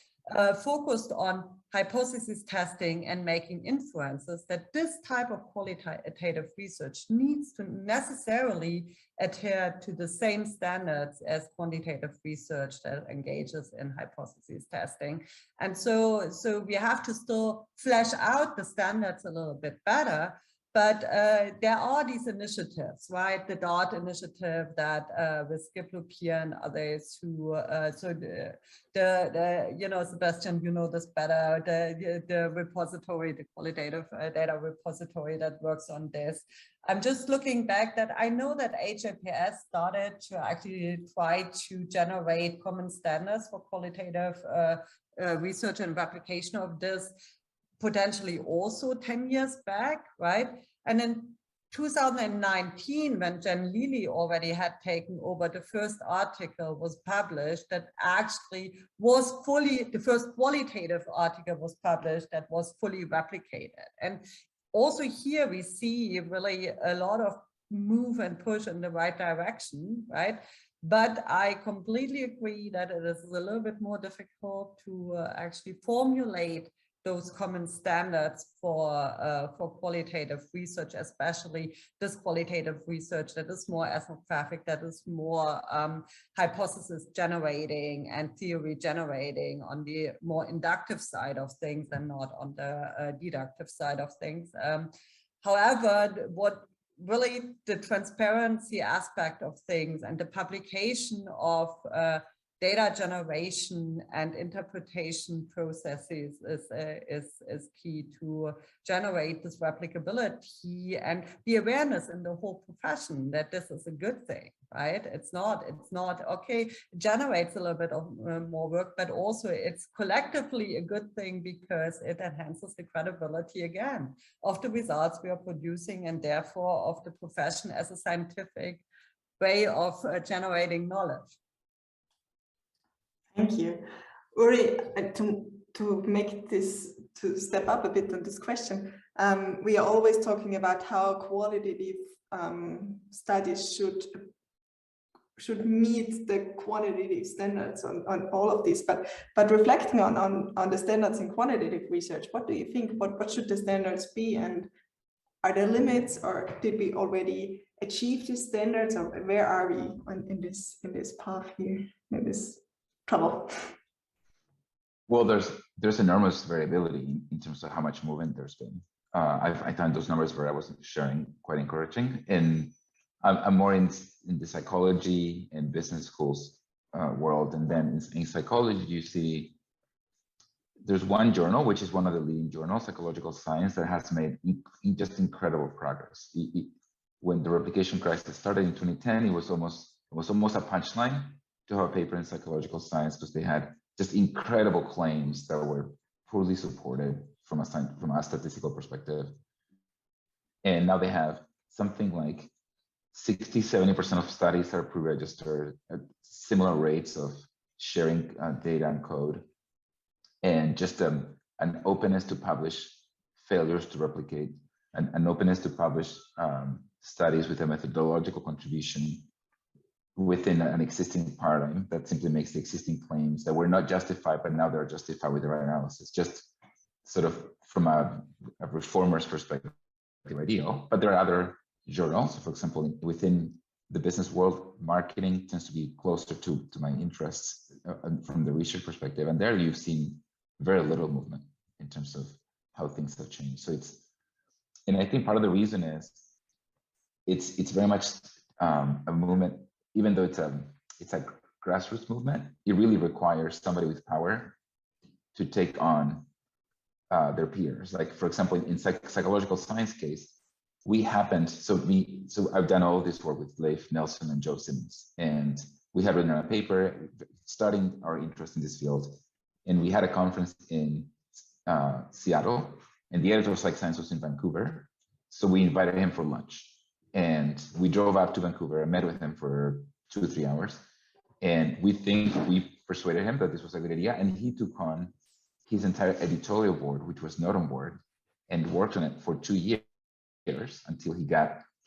focused on hypothesis testing and making inferences, that this type of qualitative research needs to necessarily adhere to the same standards as quantitative research that engages in hypothesis testing. And so we have to still flesh out the standards a little bit better. But there are these initiatives, right? The DART initiative that with Schlipphak and others who, Sebastian, you know this better, the repository, the qualitative data repository that works on this. I'm just looking back that I know that HAPS started to actually try to generate common standards for qualitative research and replication of this, potentially also 10 years back, right? And in 2019, when Jen Lilly already had taken over, the first article was published that actually was the first qualitative article was published that was fully replicated. And also here we see really a lot of move and push in the right direction, right? But I completely agree that it is a little bit more difficult to actually formulate those common standards for qualitative research, especially this qualitative research that is more ethnographic, that is more hypothesis generating and theory generating on the more inductive side of things and not on the deductive side of things. However, what really the transparency aspect of things and the publication of data generation and interpretation processes is key to generate this replicability and the awareness in the whole profession that this is a good thing, right? It's not okay, it generates a little bit of more work, but also it's collectively a good thing because it enhances the credibility again of the results we are producing and therefore of the profession as a scientific way of generating knowledge. Thank you. Uri, to make this, to step up a bit on this question, we are always talking about how qualitative studies should meet the quantitative standards on all of this, but reflecting on the standards in quantitative research, what do you think? What should the standards be, and are there limits, or did we already achieve these standards, or where are we in this path here, in this trouble? Well, there's enormous variability in terms of how much movement there's been. I found those numbers where I was sharing quite encouraging, and I'm more in the psychology and business schools world, and then in psychology you see there's one journal, which is one of the leading journals, Psychological Science, that has made just incredible progress. When the replication crisis started in 2010, it was almost a punchline to have a paper in Psychological Science, because they had just incredible claims that were poorly supported from a statistical perspective. And now they have something like 60–70% of studies are pre-registered at similar rates of sharing data and code, and just an openness to publish failures to replicate, an openness to publish studies with a methodological contribution within an existing paradigm that simply makes the existing claims that were not justified, but now they're justified with the right analysis. Just sort of from a reformer's perspective, ideal. But there are other journals, for example, within the business world, marketing tends to be closer to my interests from the research perspective. And there you've seen very little movement in terms of how things have changed. So and I think part of the reason is it's very much a movement, even though it's a grassroots movement, it really requires somebody with power to take on their peers. Like, for example, in Psychological Science case, so I've done all this work with Leif Nelson and Joe Simmons, and we had written a paper starting our interest in this field. And we had a conference in Seattle, and the editor of Psych Science was in Vancouver. So we invited him for lunch, and we drove up to Vancouver and met with him for 2 or 3 hours. And we think we persuaded him that this was a good idea. And he took on his entire editorial board, which was not on board, and worked on it for 2 years until he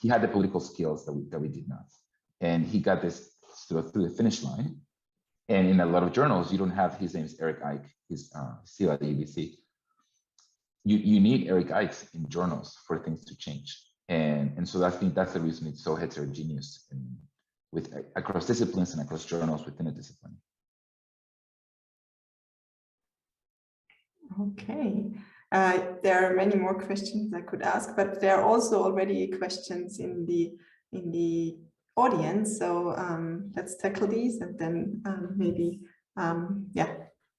had the political skills that we did not. And he got this through the finish line. And in a lot of journals, you don't have, his name is Eric Ike, he's still at the ABC. You need Eric Ikes in journals for things to change. And so I think that's the reason it's so heterogeneous across disciplines and across journals within a discipline. Okay, there are many more questions I could ask, but there are also already questions in the audience. So let's tackle these, and then maybe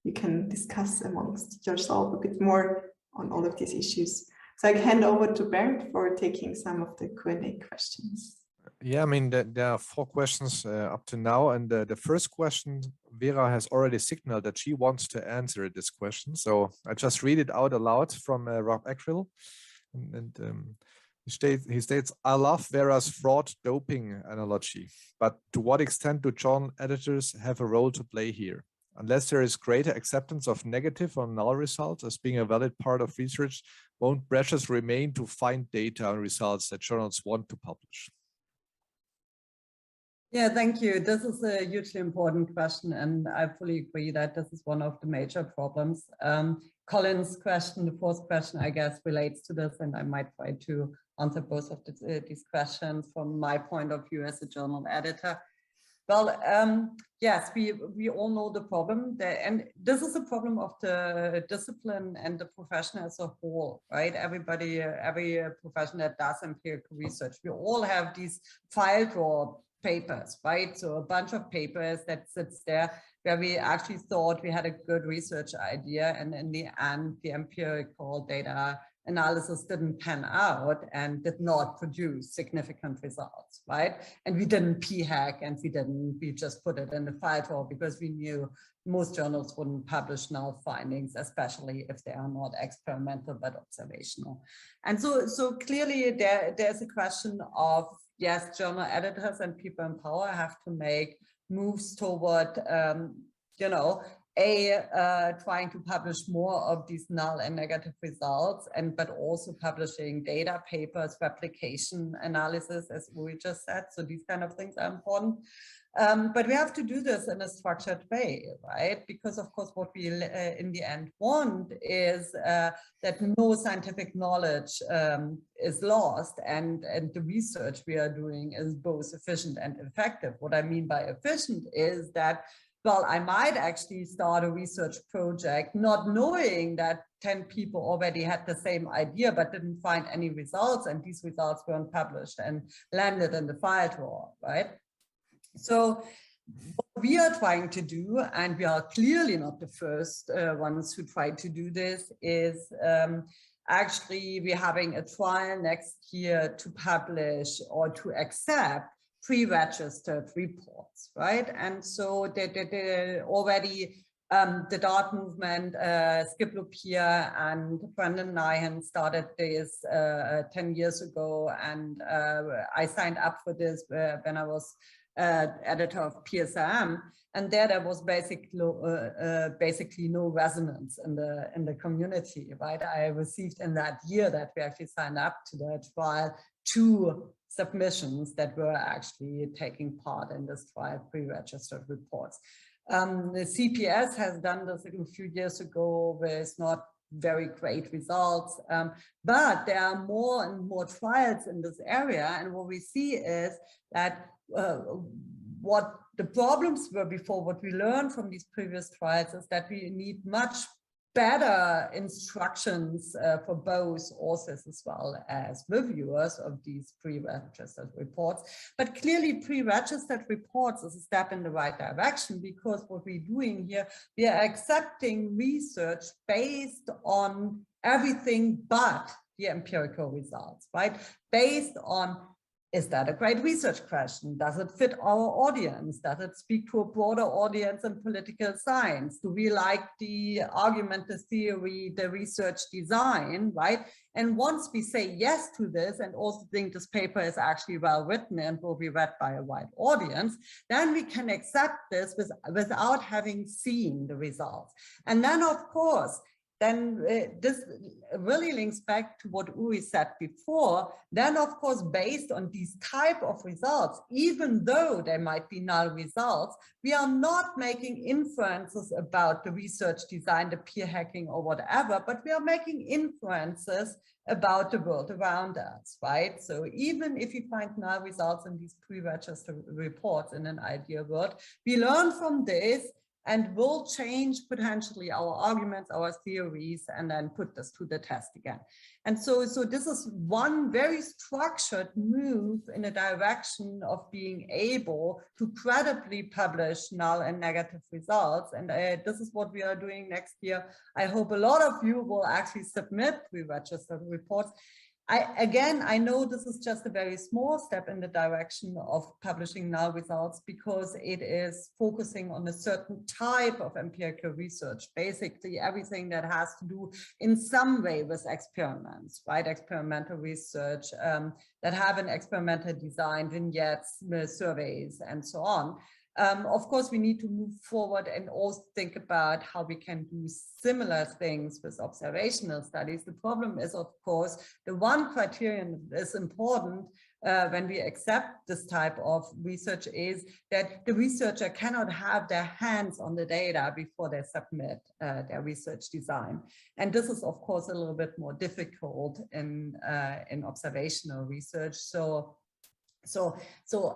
you can discuss amongst yourself a bit more on all of these issues. So I can hand over to Bernd for taking some of the Q&A questions. Yeah, I mean, there are 4 questions up to now. And the first question, Vera has already signaled that she wants to answer this question. So I just read it out aloud from Rob Acril. And he states, I love Vera's fraud doping analogy, but to what extent do journal editors have a role to play here? Unless there is greater acceptance of negative or null results as being a valid part of research, won't pressures remain to find data and results that journals want to publish? Yeah, thank you. This is a hugely important question, and I fully agree that this is one of the major problems. Colin's question, the 4th question, I guess, relates to this, and I might try to answer both of these questions from my point of view as a journal editor. Well, yes, we all know the problem, and this is a problem of the discipline and the profession as a whole, right? Every profession that does empirical research, we all have these file drawer papers, right? So a bunch of papers that sits there where we actually thought we had a good research idea, and in the end, the empirical data analysis didn't pan out and did not produce significant results, right? And we didn't p-hack, and we just put it in the file drawer because we knew most journals wouldn't publish null findings, especially if they are not experimental but observational. And so clearly there's a question of, yes, journal editors and people in power have to make moves toward, you know, trying to publish more of these null and negative results, but also publishing data papers, replication analysis, as we just said. So these kind of things are important. But we have to do this in a structured way, right? Because of course, what we in the end want is that no scientific knowledge is lost, and the research we are doing is both efficient and effective. What I mean by efficient is that, well, I might actually start a research project not knowing that 10 people already had the same idea but didn't find any results, and these results weren't published and landed in the file drawer, right? So what we are trying to do, and we are clearly not the first ones who try to do this, is actually we're having a trial next year to publish or to accept pre-registered reports, right? And so they already the Dart movement, Schlipphak and Bernd and I started this 10 years ago, and I signed up for this when I was editor of PSM, and there was basically no resonance in the community, right? I received in that year that we actually signed up to the trial 2 submissions that were actually taking part in this trial, pre-registered reports. The CPS has done this a few years ago with not very great results, but there are more and more trials in this area, and what we see is that what the problems were before, what we learned from these previous trials is that we need much better instructions for both authors as well as reviewers of these pre-registered reports. But clearly pre-registered reports is a step in the right direction, because what we're doing here, we are accepting research based on everything but the empirical results, right? Based on, is that a great research question? Does it fit our audience? Does it speak to a broader audience in political science? Do we like the argument, the theory, the research design, right? And once we say yes to this and also think this paper is actually well written and will be read by a wide audience, then we can accept this without having seen the results. And then of course, then this really links back to what Uri said before. Then, of course, based on these type of results, even though there might be null results, we are not making inferences about the research design, the peer hacking or whatever, but we are making inferences about the world around us, right? So even if you find null results in these pre-registered reports in an ideal world, we learn from this and will change potentially our arguments, our theories, and then put this to the test again. And so this is one very structured move in a direction of being able to credibly publish null and negative results. And this is what we are doing next year. I hope a lot of you will actually submit pre-registered reports. I know this is just a very small step in the direction of publishing null results, because it is focusing on a certain type of empirical research, basically everything that has to do in some way with experiments, right? Experimental research that have an experimental design, vignettes, surveys, and so on. Of course, we need to move forward and also think about how we can do similar things with observational studies. The problem is, of course, the one criterion that is important when we accept this type of research is that the researcher cannot have their hands on the data before they submit their research design. And this is, of course, a little bit more difficult in observational research. So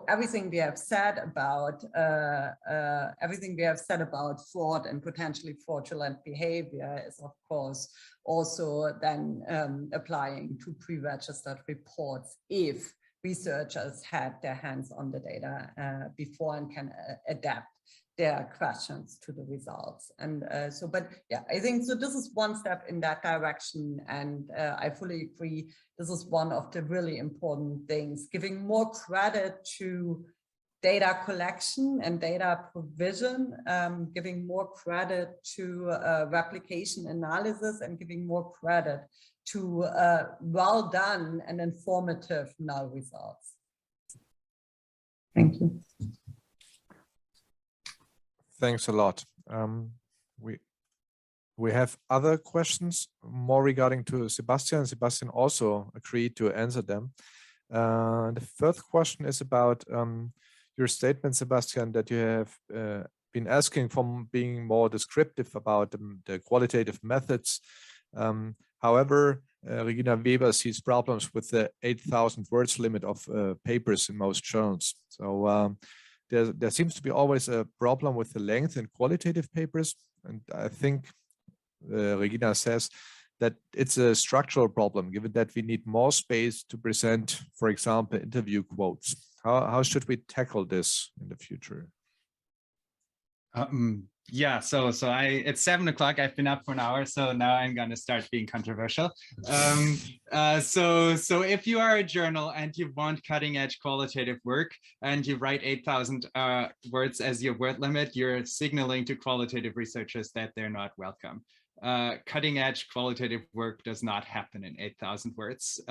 everything we have said about fraud and potentially fraudulent behavior is, of course, also then applying to pre-registered reports if researchers had their hands on the data before and can adapt their questions to the results. And but yeah, I think so this is one step in that direction, and I fully agree, this is one of the really important things, giving more credit to data collection and data provision, giving more credit to replication analysis, and giving more credit to well done and informative null results. Thank you. Thanks a lot. We have other questions more regarding to Sebastian. Sebastian also agreed to answer them. The first question is about your statement, Sebastian, that you have been asking for being more descriptive about the qualitative methods. However, Regina Weber sees problems with the 8,000 words limit of papers in most journals. So there seems to be always a problem with the length in qualitative papers. And I think Regina says that it's a structural problem, given that we need more space to present, for example, interview quotes. How should we tackle this in the future? Yeah, so it's 7 o'clock. I've been up for an hour, so now I'm going to start being controversial. So if you are a journal and you want cutting edge qualitative work and you write 8,000 words as your word limit, you're signaling to qualitative researchers that they're not welcome. Cutting edge qualitative work does not happen in 8,000 words.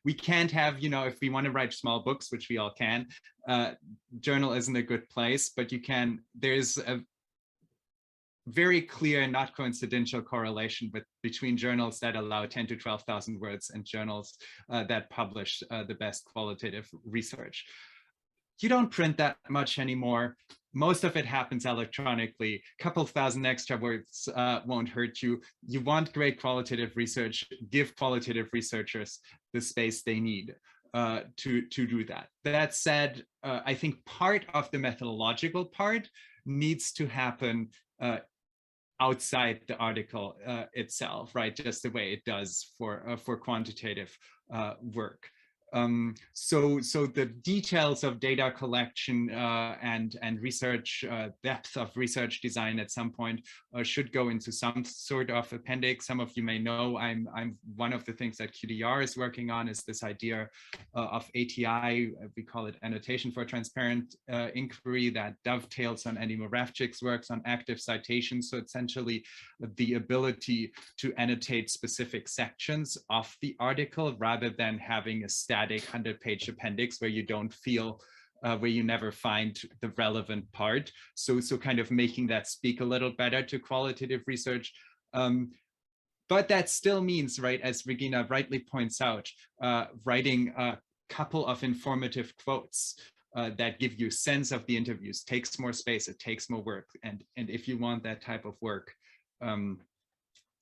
We can't have, if we want to write small books, which we all can, journal isn't a good place, but there's a very clear, not coincidental correlation between journals that allow 10 to 12,000 words and journals that publish the best qualitative research. You don't print that much anymore. Most of it happens electronically. A couple thousand extra words won't hurt you. You want great qualitative research, give qualitative researchers the space they need to do that. That said, I think part of the methodological part needs to happen outside the article itself, right? Just the way it does for quantitative work. So the details of data collection and research, depth of research design at some point should go into some sort of appendix. Some of you may know I'm one of the things that QDR is working on is this idea of ATI, we call it annotation for transparent inquiry, that dovetails on Andy Moravcik's works on active citations. So essentially the ability to annotate specific sections of the article rather than having a static 100-page appendix where you don't feel, where you never find the relevant part. So kind of making that speak a little better to qualitative research. But that still means, right, as Regina rightly points out, writing a couple of informative quotes that give you sense of the interviews takes more space, it takes more work. And if you want that type of work,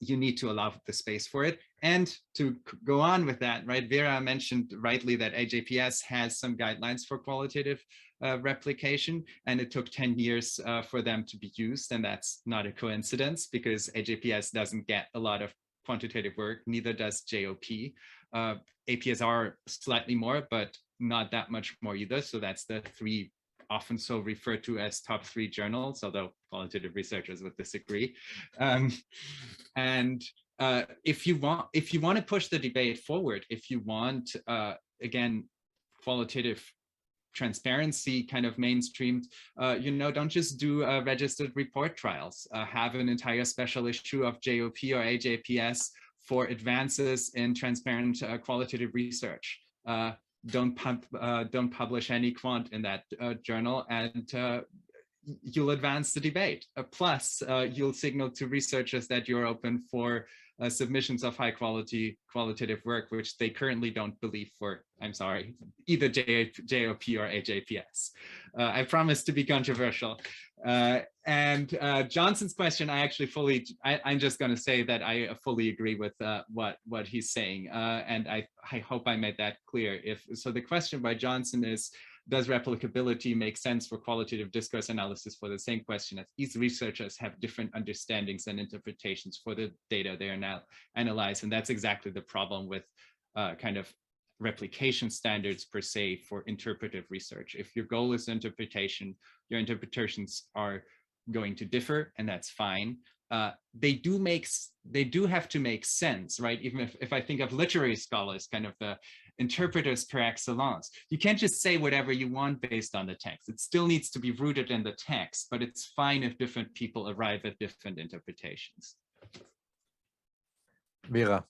you need to allow the space for it. And to go on with that, right, Vera mentioned rightly that AJPS has some guidelines for qualitative replication, and it took 10 years for them to be used. And that's not a coincidence because AJPS doesn't get a lot of quantitative work, neither does JOP. APSR slightly more, but not that much more either. So that's the three often so referred to as top 3 journals, although qualitative researchers would disagree. If you want to push the debate forward, if you want, again, qualitative transparency kind of mainstreamed, don't just do registered report trials. Have an entire special issue of JOP or AJPS for advances in transparent qualitative research. Don't publish any quant in that journal, and you'll advance the debate. Plus, you'll signal to researchers that you're open for submissions of high quality qualitative work, which they currently don't believe for, I'm sorry, either JOP or AJPS. I promise to be controversial. And Johnson's question, I'm just going to say that I fully agree with what he's saying. And I hope I made that clear. So the question by Johnson is, does replicability make sense for qualitative discourse analysis for the same question, as these researchers have different understandings and interpretations for the data they are now analyzed? And that's exactly the problem with kind of replication standards per se for interpretive research. If your goal is interpretation, your interpretations are going to differ, and that's fine. They do have to make sense, right? Even if I think of literary scholars, kind of the interpreters per excellence, you can't just say whatever you want based on the text. It still needs to be rooted in the text, but it's fine if different people arrive at different interpretations. Vera.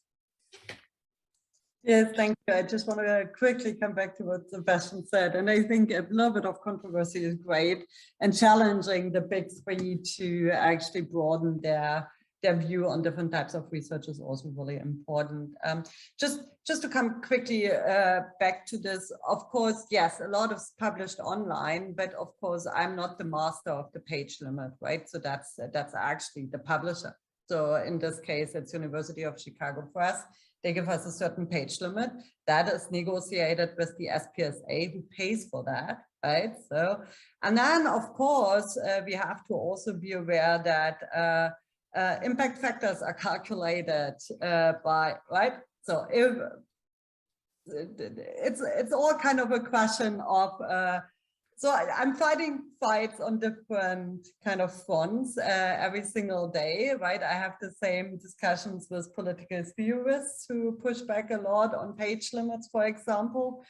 Yes, thank you. I just want to quickly come back to what Sebastian said. And I think a little bit of controversy is great, and challenging the big three to actually broaden their view on different types of research is also really important. Just to come quickly back to this, of course, yes, a lot is published online, but of course, I'm not the master of the page limit, right? So that's actually the publisher. So in this case, it's University of Chicago Press. They give us a certain page limit that is negotiated with the SPSA, who pays for that, right? So, and then of course, we have to also be aware that impact factors are calculated by, right? So if it's all kind of a question of, so I'm fighting fights on different kind of fronts every single day, right? I have the same discussions with political theorists who push back a lot on page limits, for example.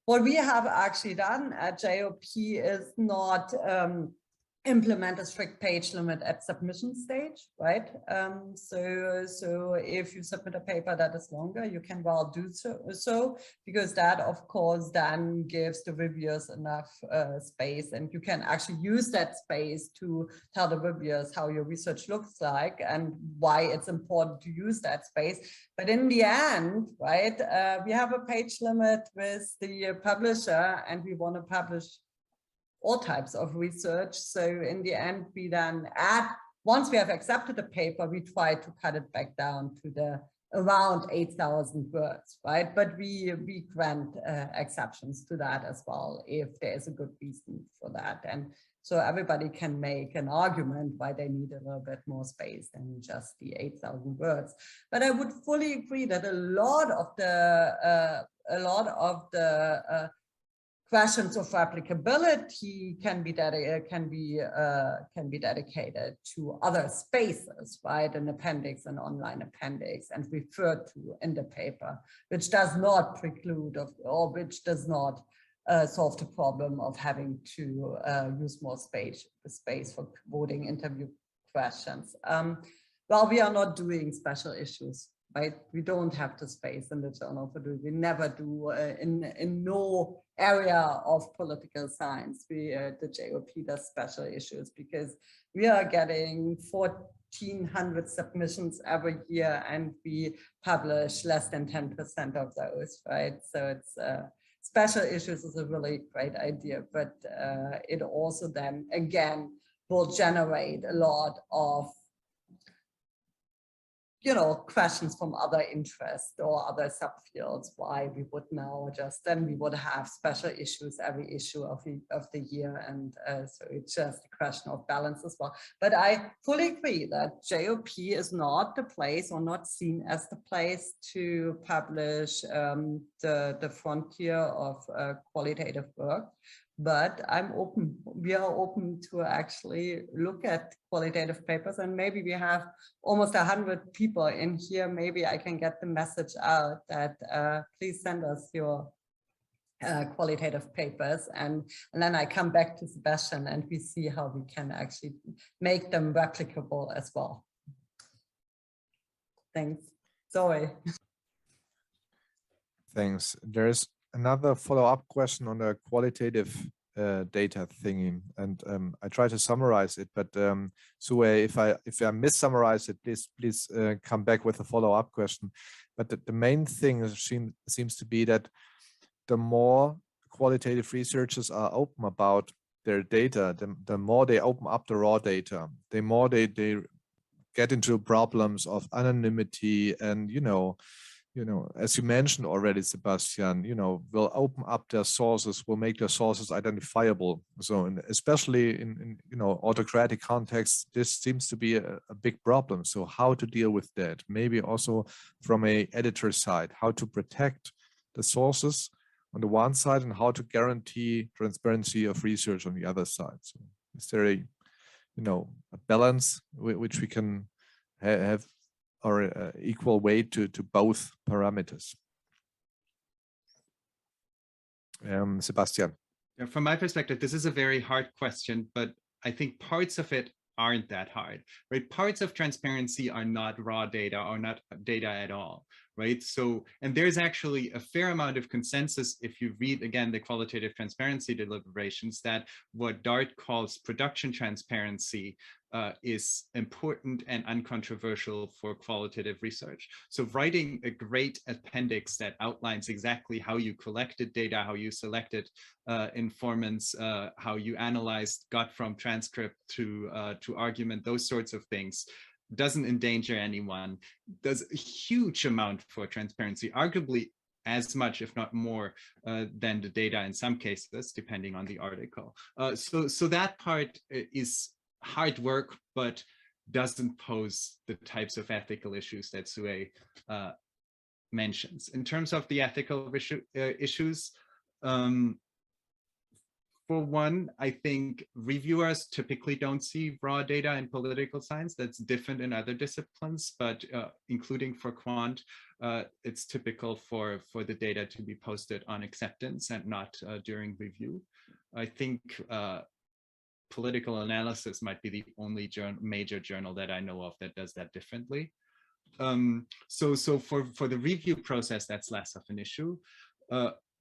What we have actually done at JOP is not implement a strict page limit at submission stage, right? So if you submit a paper that is longer, you can well do so, because that of course then gives the reviewers enough space, and you can actually use that space to tell the reviewers how your research looks like and why it's important to use that space. But in the end, right, we have a page limit with the publisher, and we want to publish all types of research. So in the end, we then once we have accepted a paper, we try to cut it back down to the around 8,000 words, right? But we grant exceptions to that as well, if there is a good reason for that. And so everybody can make an argument why they need a little bit more space than just the 8,000 words. But I would fully agree that a lot of the questions of replicability can be dedicated to other spaces, right? An appendix, an online appendix, and referred to in the paper, which does not preclude or which does not solve the problem of having to use more space for voting interview questions. Well, we are not doing special issues, right? We don't have the space in the journal for doing. We never do in no area of political science. The JOP does special issues because we are getting 1,400 submissions every year, and we publish less than 10% of those, right? So it's special issues is a really great idea, but it also then again will generate a lot of questions from other interests or other subfields, why we would now then we would have special issues every issue of the year. And so it's just a question of balance as well. But I fully agree that JOP is not the place, or not seen as the place, to publish the frontier of qualitative work. But we are open to actually look at qualitative papers, and maybe we have almost 100 people in here. Maybe I can get the message out that please send us your qualitative papers, and then I come back to Sebastian and we see how we can actually make them replicable as well. Thanks. Sorry. Thanks. There's another follow-up question on the qualitative data thingy, and I try to summarize it, but Sue, if I mis-summarize it, please come back with a follow-up question. But the main thing seems to be that the more qualitative researchers are open about their data, the more they open up the raw data, the more they get into problems of anonymity, and as you mentioned already, Sebastian, will open up their sources, will make their sources identifiable. So, especially in autocratic contexts, this seems to be a big problem. So how to deal with that? Maybe also from a editor side, how to protect the sources on the one side, and how to guarantee transparency of research on the other side. So is there a balance which we can have, or equal weight to both parameters? Sebastian. Yeah, from my perspective, this is a very hard question, but I think parts of it aren't that hard, right? Parts of transparency are not raw data or not data at all, right? So, and there's actually a fair amount of consensus if you read, again, the qualitative transparency deliberations, that what DART calls production transparency is important and uncontroversial for qualitative research. So writing a great appendix that outlines exactly how you collected data, how you selected informants, how you analyzed, got from transcript to argument, those sorts of things, doesn't endanger anyone, does a huge amount for transparency, arguably as much, if not more, than the data in some cases, depending on the article. So that part is hard work, but doesn't pose the types of ethical issues that Sue mentions. In terms of the ethical issues, for one, I think reviewers typically don't see raw data in political science. That's different in other disciplines, but including for quant, it's typical for the data to be posted on acceptance and not during review. I think political analysis might be the only major journal that I know of that does that differently. So for the review process, that's less of an issue.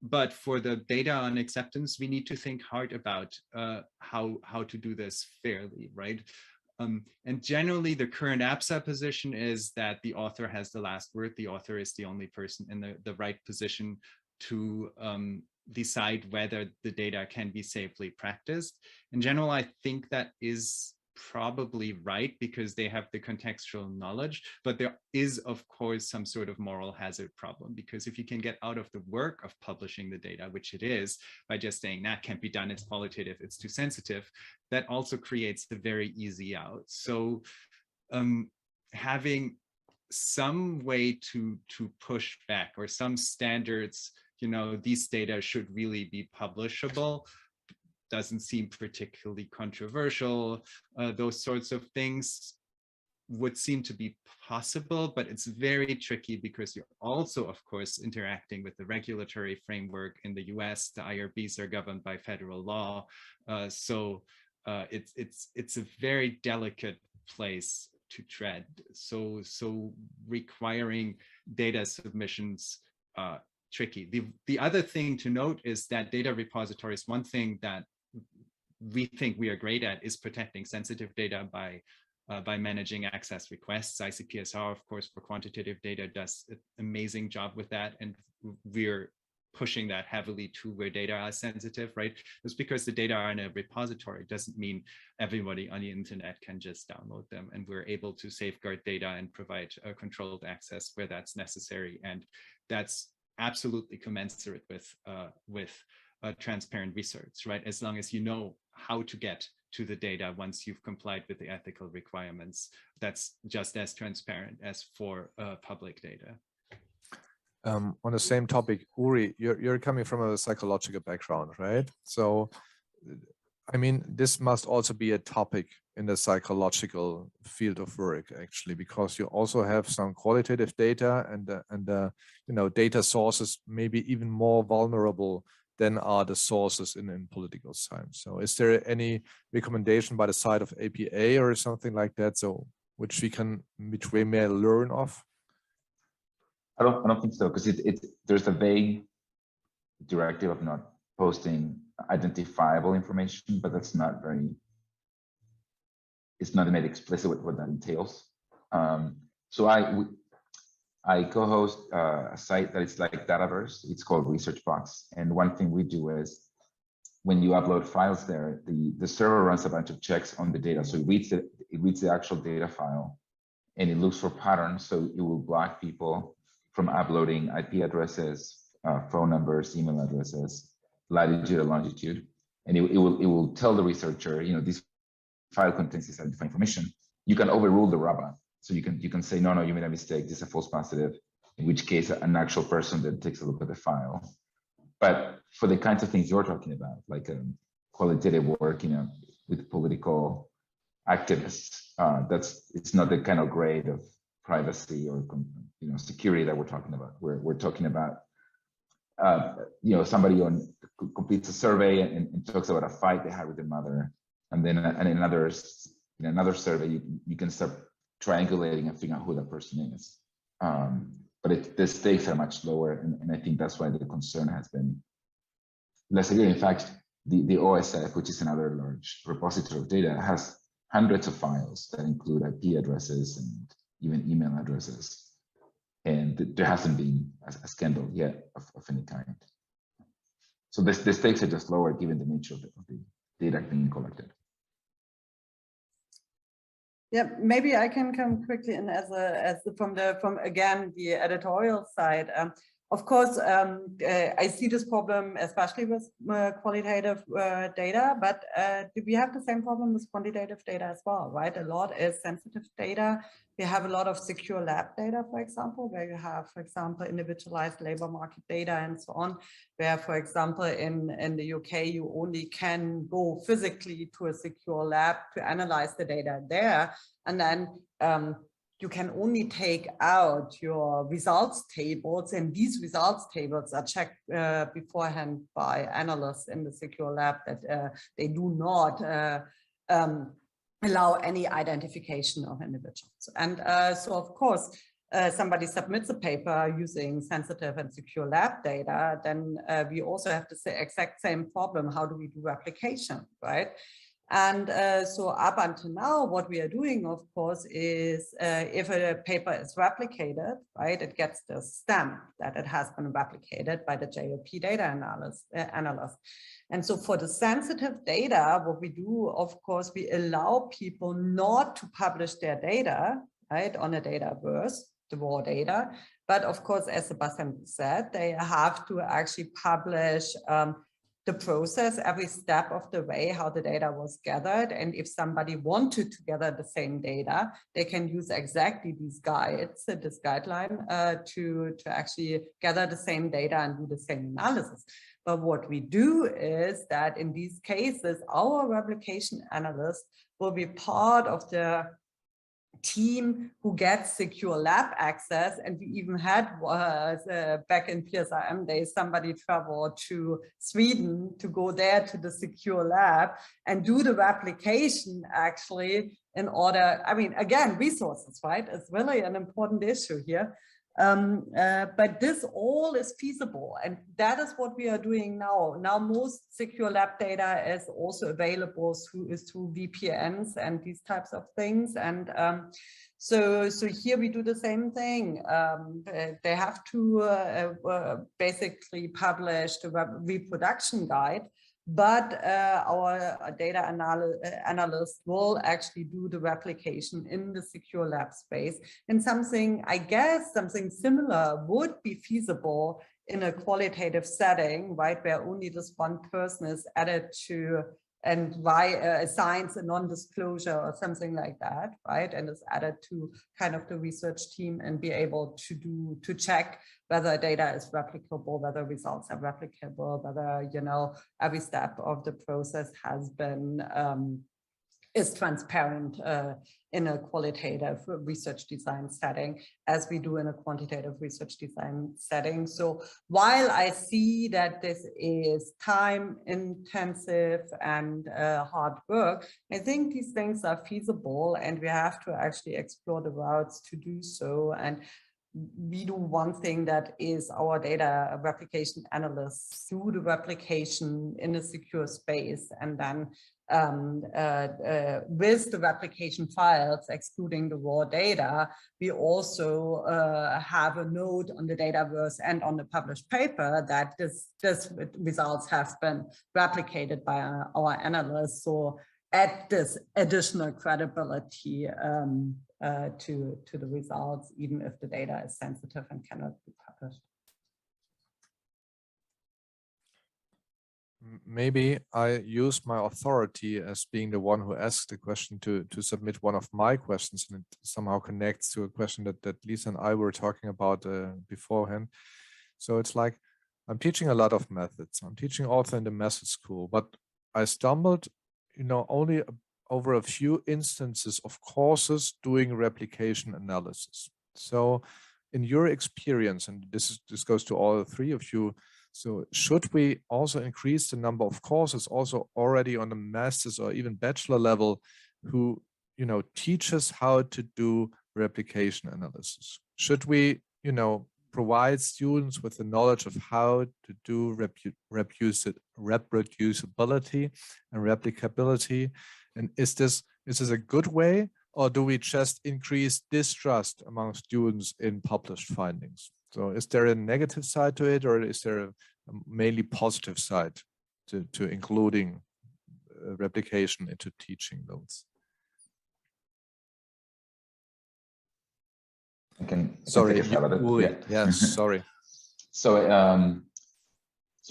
But for the data on acceptance, we need to think hard about how to do this fairly, right? And generally, the current APSA position is that the author has the last word. The author is the only person in the right position to decide whether the data can be safely practiced. In general, I think that is probably right because they have the contextual knowledge, but there is, of course, some sort of moral hazard problem, because if you can get out of the work of publishing the data, which it is, by just saying that can't be done, it's qualitative, it's too sensitive, that also creates the very easy out. So having some way to push back, or some standards, you know, these data should really be publishable, doesn't seem particularly controversial. Those sorts of things would seem to be possible, but it's very tricky because you're also, of course, interacting with the regulatory framework in the US. The IRBs are governed by federal law. So it's a very delicate place to tread. So requiring data submissions tricky. The other thing to note is that data repositories, one thing that we think we are great at is protecting sensitive data by managing access requests. ECPR, of course, for quantitative data does an amazing job with that, and we're pushing that heavily to where data are sensitive, right? Just because the data are in a repository doesn't mean everybody on the internet can just download them, and we're able to safeguard data and provide controlled access where that's necessary, and that's absolutely commensurate with transparent research, right? As long as you know how to get to the data once you've complied with the ethical requirements, that's just as transparent as for public data. On the same topic, Uri, you're coming from a psychological background, right? So, I mean, this must also be a topic in the psychological field of work, actually, because you also have some qualitative data, and you know, data sources may be even more vulnerable than are the sources in political science. So, is there any recommendation by the side of APA or something like that, so which we may learn of? I don't think so, because there's a vague directive of not posting identifiable information, but that's not very, it's not made explicit what that entails. So I co-host a site that is like Dataverse. It's called ResearchBox, and one thing we do is when you upload files there, the server runs a bunch of checks on the data. So it reads the actual data file, and it looks for patterns. So it will block people from uploading IP addresses, phone numbers, email addresses, latitude and longitude, and it will tell the researcher, you know, this file contains this identified information. You can overrule the RABA, so you can say, no, you made a mistake, this is a false positive, in which case an actual person then takes a look at the file. But for the kinds of things you're talking about, like qualitative work, you know, with political activists, it's not the kind of grade of privacy or, you know, security that we're talking about. We're talking about you know, somebody completes a survey and talks about a fight they had with their mother, and then in another survey you can start triangulating and figuring out who that person is. but the stakes are much lower, and I think that's why the concern has been less severe. In fact, the OSF, which is another large repository of data, has hundreds of files that include IP addresses and even email addresses. And there hasn't been a scandal yet of any kind. So the stakes are just lower given the nature of the data being collected. Yeah, maybe I can come quickly in from again the editorial side. Of course, I see this problem especially with qualitative data, but we have the same problem with quantitative data as well, right? A lot is sensitive data. We have a lot of secure lab data, for example, where you have, for example, individualized labor market data and so on, where, for example, in the UK, you only can go physically to a secure lab to analyze the data there. And then you can only take out your results tables, and these results tables are checked beforehand by analysts in the secure lab that they do not allow any identification of individuals. And so, of course, somebody submits a paper using sensitive and secure lab data, then we also have the exact same problem. How do we do replication, right? And so up until now, what we are doing, of course, is if a paper is replicated, right, it gets the stamp that it has been replicated by the JOP data analyst. And so for the sensitive data, what we do, of course, we allow people not to publish their data, right, on a dataverse, the raw data. But of course, as Sebastian said, they have to actually publish the process, every step of the way, how the data was gathered. And if somebody wanted to gather the same data, they can use exactly these guides, this guideline to actually gather the same data and do the same analysis. But what we do is that in these cases, our replication analyst will be part of the team who gets secure lab access. And we even had back in PSRM days, somebody traveled to Sweden to go there to the secure lab and do the replication actually in order, I mean, again, resources, right? It's really an important issue here. But this all is feasible, and that is what we are doing now. Now, most secure lab data is also available through VPNs and these types of things. And so here we do the same thing. They have to basically publish the reproduction guide, but our data analyst will actually do the replication in the secure lab space. And something, I guess, something similar would be feasible in a qualitative setting, right, where only this one person is added to and assigns a non-disclosure or something like that, right, and is added to kind of the research team and be able to check whether data is replicable, whether results are replicable, whether, you know, every step of the process has been is transparent in a qualitative research design setting, as we do in a quantitative research design setting. So while I see that this is time intensive and hard work, I think these things are feasible, and we have to actually explore the routes to do so. And we do one thing, that is our data replication analysts do the replication in a secure space, and then with the replication files, excluding the raw data, we also have a note on the Dataverse and on the published paper that this results have been replicated by our analysts. So add this additional credibility to the results, even if the data is sensitive and cannot be published. Maybe I use my authority as being the one who asked the question to submit one of my questions, and it somehow connects to a question that Lisa and I were talking about beforehand. So it's like, I'm teaching a lot of methods. I'm teaching also in the method school, but I stumbled, you know, only over a few instances of courses doing replication analysis. So in your experience, and this goes to all three of you, so should we also increase the number of courses also already on the master's or even bachelor level who, you know, teach us how to do replication analysis? Should we you know, provide students with the knowledge of how to do reproducibility and replicability? And is this a good way, or do we just increase distrust among students in published findings? So is there a negative side to it, or is there a mainly positive side to including replication into teaching notes? Sorry. Sorry. So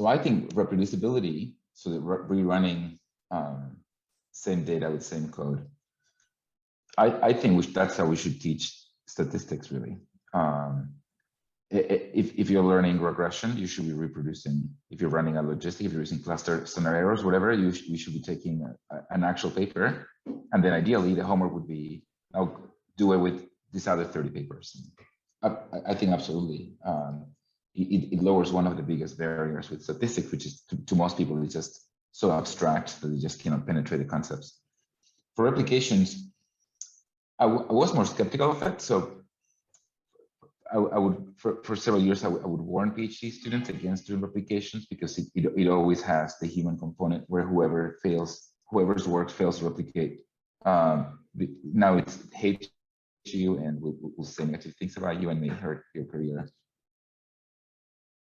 I think reproducibility, so that rerunning same data with same code, I think that's how we should teach statistics, really. If you're learning regression, you should be reproducing. If you're running a logistic, if you're using cluster scenarios, whatever, you should be taking an actual paper, and then ideally the homework would be, I'll do it with these other 30 papers. I think absolutely. It lowers one of the biggest barriers with statistics, which is to most people, it's just so abstract that they just cannot penetrate the concepts. For replications, I was more skeptical of it. So I would, for several years, I would warn PhD students against doing replications, because it always has the human component where whoever's work fails to replicate. Now it's hate you and will say negative things about you and may hurt your career.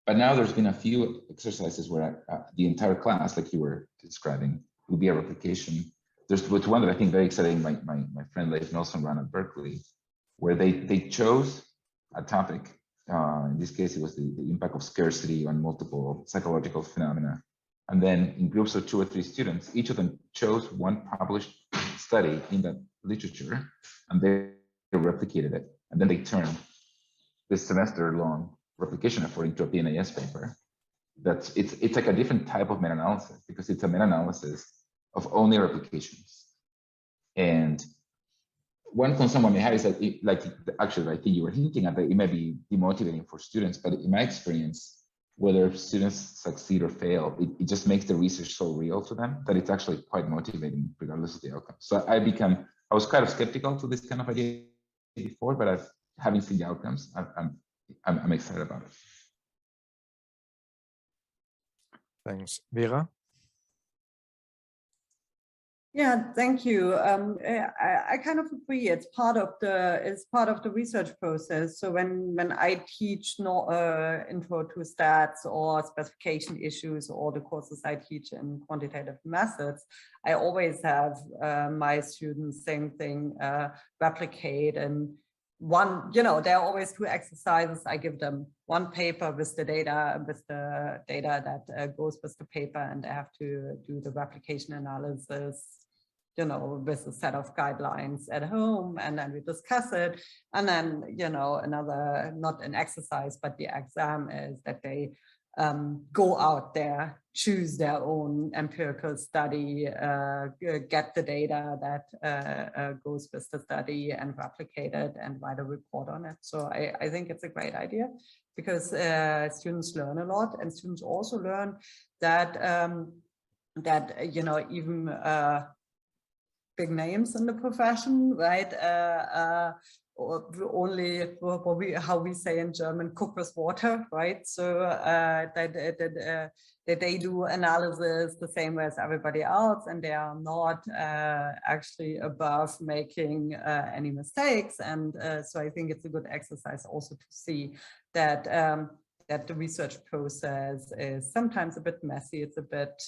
But now there's been a few exercises where the entire class, like you were describing, will be a replication. There's one that I think very exciting. My friend Lechner ran at Berkeley, where they chose a topic. In this case, it was the impact of scarcity on multiple psychological phenomena. And then in groups of 2 or 3 students, each of them chose one published study in that literature, and they replicated it. And then they turned this semester-long replication effort into a PNAS paper. It's like a different type of meta-analysis, because it's a meta-analysis of only replications. And one concern one may have is that, actually, I think you were hinting at that it may be demotivating for students, but in my experience, whether students succeed or fail, it just makes the research so real to them that it's actually quite motivating regardless of the outcome. So I was kind of skeptical to this kind of idea before, but having seen the outcomes, I'm excited about it. Thanks. Vera? Yeah, thank you. I kind of agree. It's part of the research process. So when I teach intro to stats or specification issues, or the courses I teach in quantitative methods, I always have my students same thing, replicate. And one, there are always 2 exercises. I give them one paper with the data that goes with the paper, and they have to do the replication analysis, with a set of guidelines at home, and then we discuss it. And then, another, not an exercise, but the exam is that they go out there, choose their own empirical study, get the data that goes with the study and replicate it and write a report on it. So I think it's a great idea, because students learn a lot, and students also learn that even big names in the profession, right? Only how we say in German, cook with water, right? So that they do analysis the same way as everybody else, and they are not actually above making any mistakes. And so I think it's a good exercise also to see that that the research process is sometimes a bit messy. It's a bit,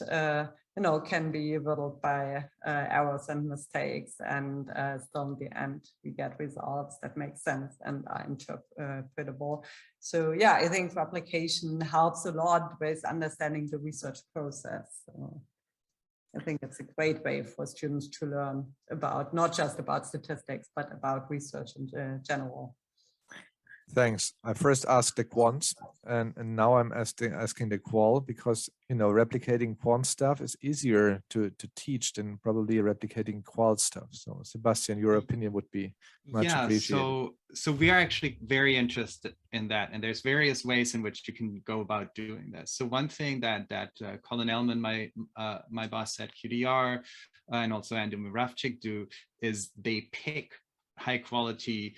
can be riddled by errors and mistakes, and still in the end, we get results that make sense and are interpretable. So yeah, I think replication helps a lot with understanding the research process. So I think it's a great way for students to learn about, not just about statistics, but about research in general. Thanks. I first asked the quants, and now I'm asking the qual, because replicating quant stuff is easier to teach than probably replicating qual stuff. So Sebastian, your opinion would be much appreciated. So we are actually very interested in that, and there's various ways in which you can go about doing this. So one thing that Colin Ellman, my boss at QDR, and also Andy Muravchik do is they pick high quality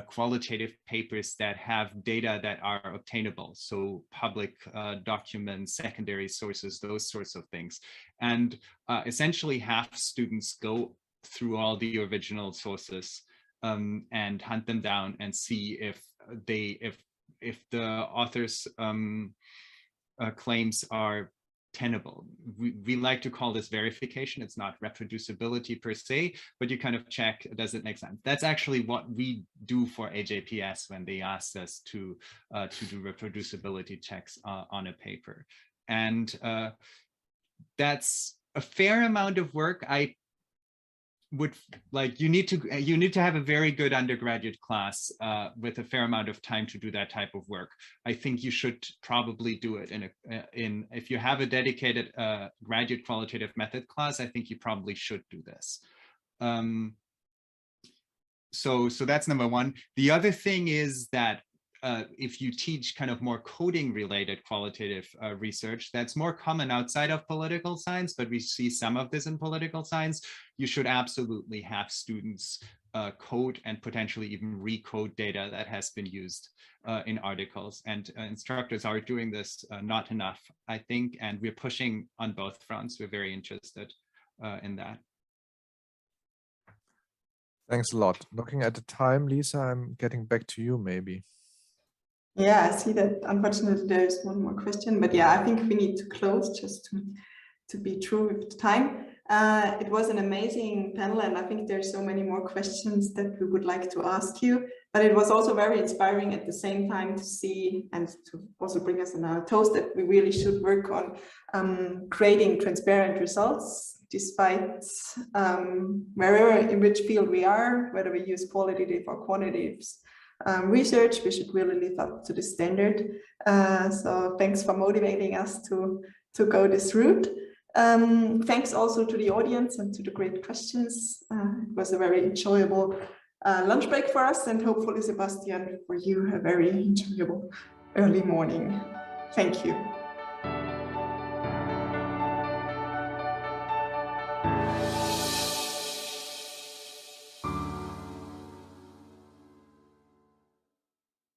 qualitative papers that have data that are obtainable, so public documents, secondary sources, those sorts of things, and essentially have students go through all the original sources and hunt them down and see if the author's claims are tenable. We like to call this verification. It's not reproducibility per se, but you kind of check, does it make sense? That's actually what we do for AJPS when they asked us to do reproducibility checks on a paper. And that's a fair amount of work. I would like, you need to have a very good undergraduate class with a fair amount of time to do that type of work. I think you should probably do it if you have a dedicated graduate qualitative method class. I think you probably should do this. So that's number one. The other thing is that if you teach kind of more coding related qualitative research, that's more common outside of political science, but we see some of this in political science. You should absolutely have students code and potentially even recode data that has been used in articles. And instructors are doing this not enough, I think, and we're pushing on both fronts. We're very interested in that. Thanks a lot. Looking at the time, Lisa, I'm getting back to you maybe. Yeah, I see that unfortunately there is one more question, but yeah, I think we need to close just to be true with the time. It was an amazing panel, and I think there's so many more questions that we would like to ask you, but it was also very inspiring at the same time to see and to also bring us on our toes that we really should work on creating transparent results despite wherever in which field we are, whether we use qualitative or quantitative research, we should really live up to the standard. So thanks for motivating us to go this route. Thanks also to the audience and to the great questions. It was a very enjoyable lunch break for us, and hopefully, Sebastian, for you, a very enjoyable early morning. Thank you.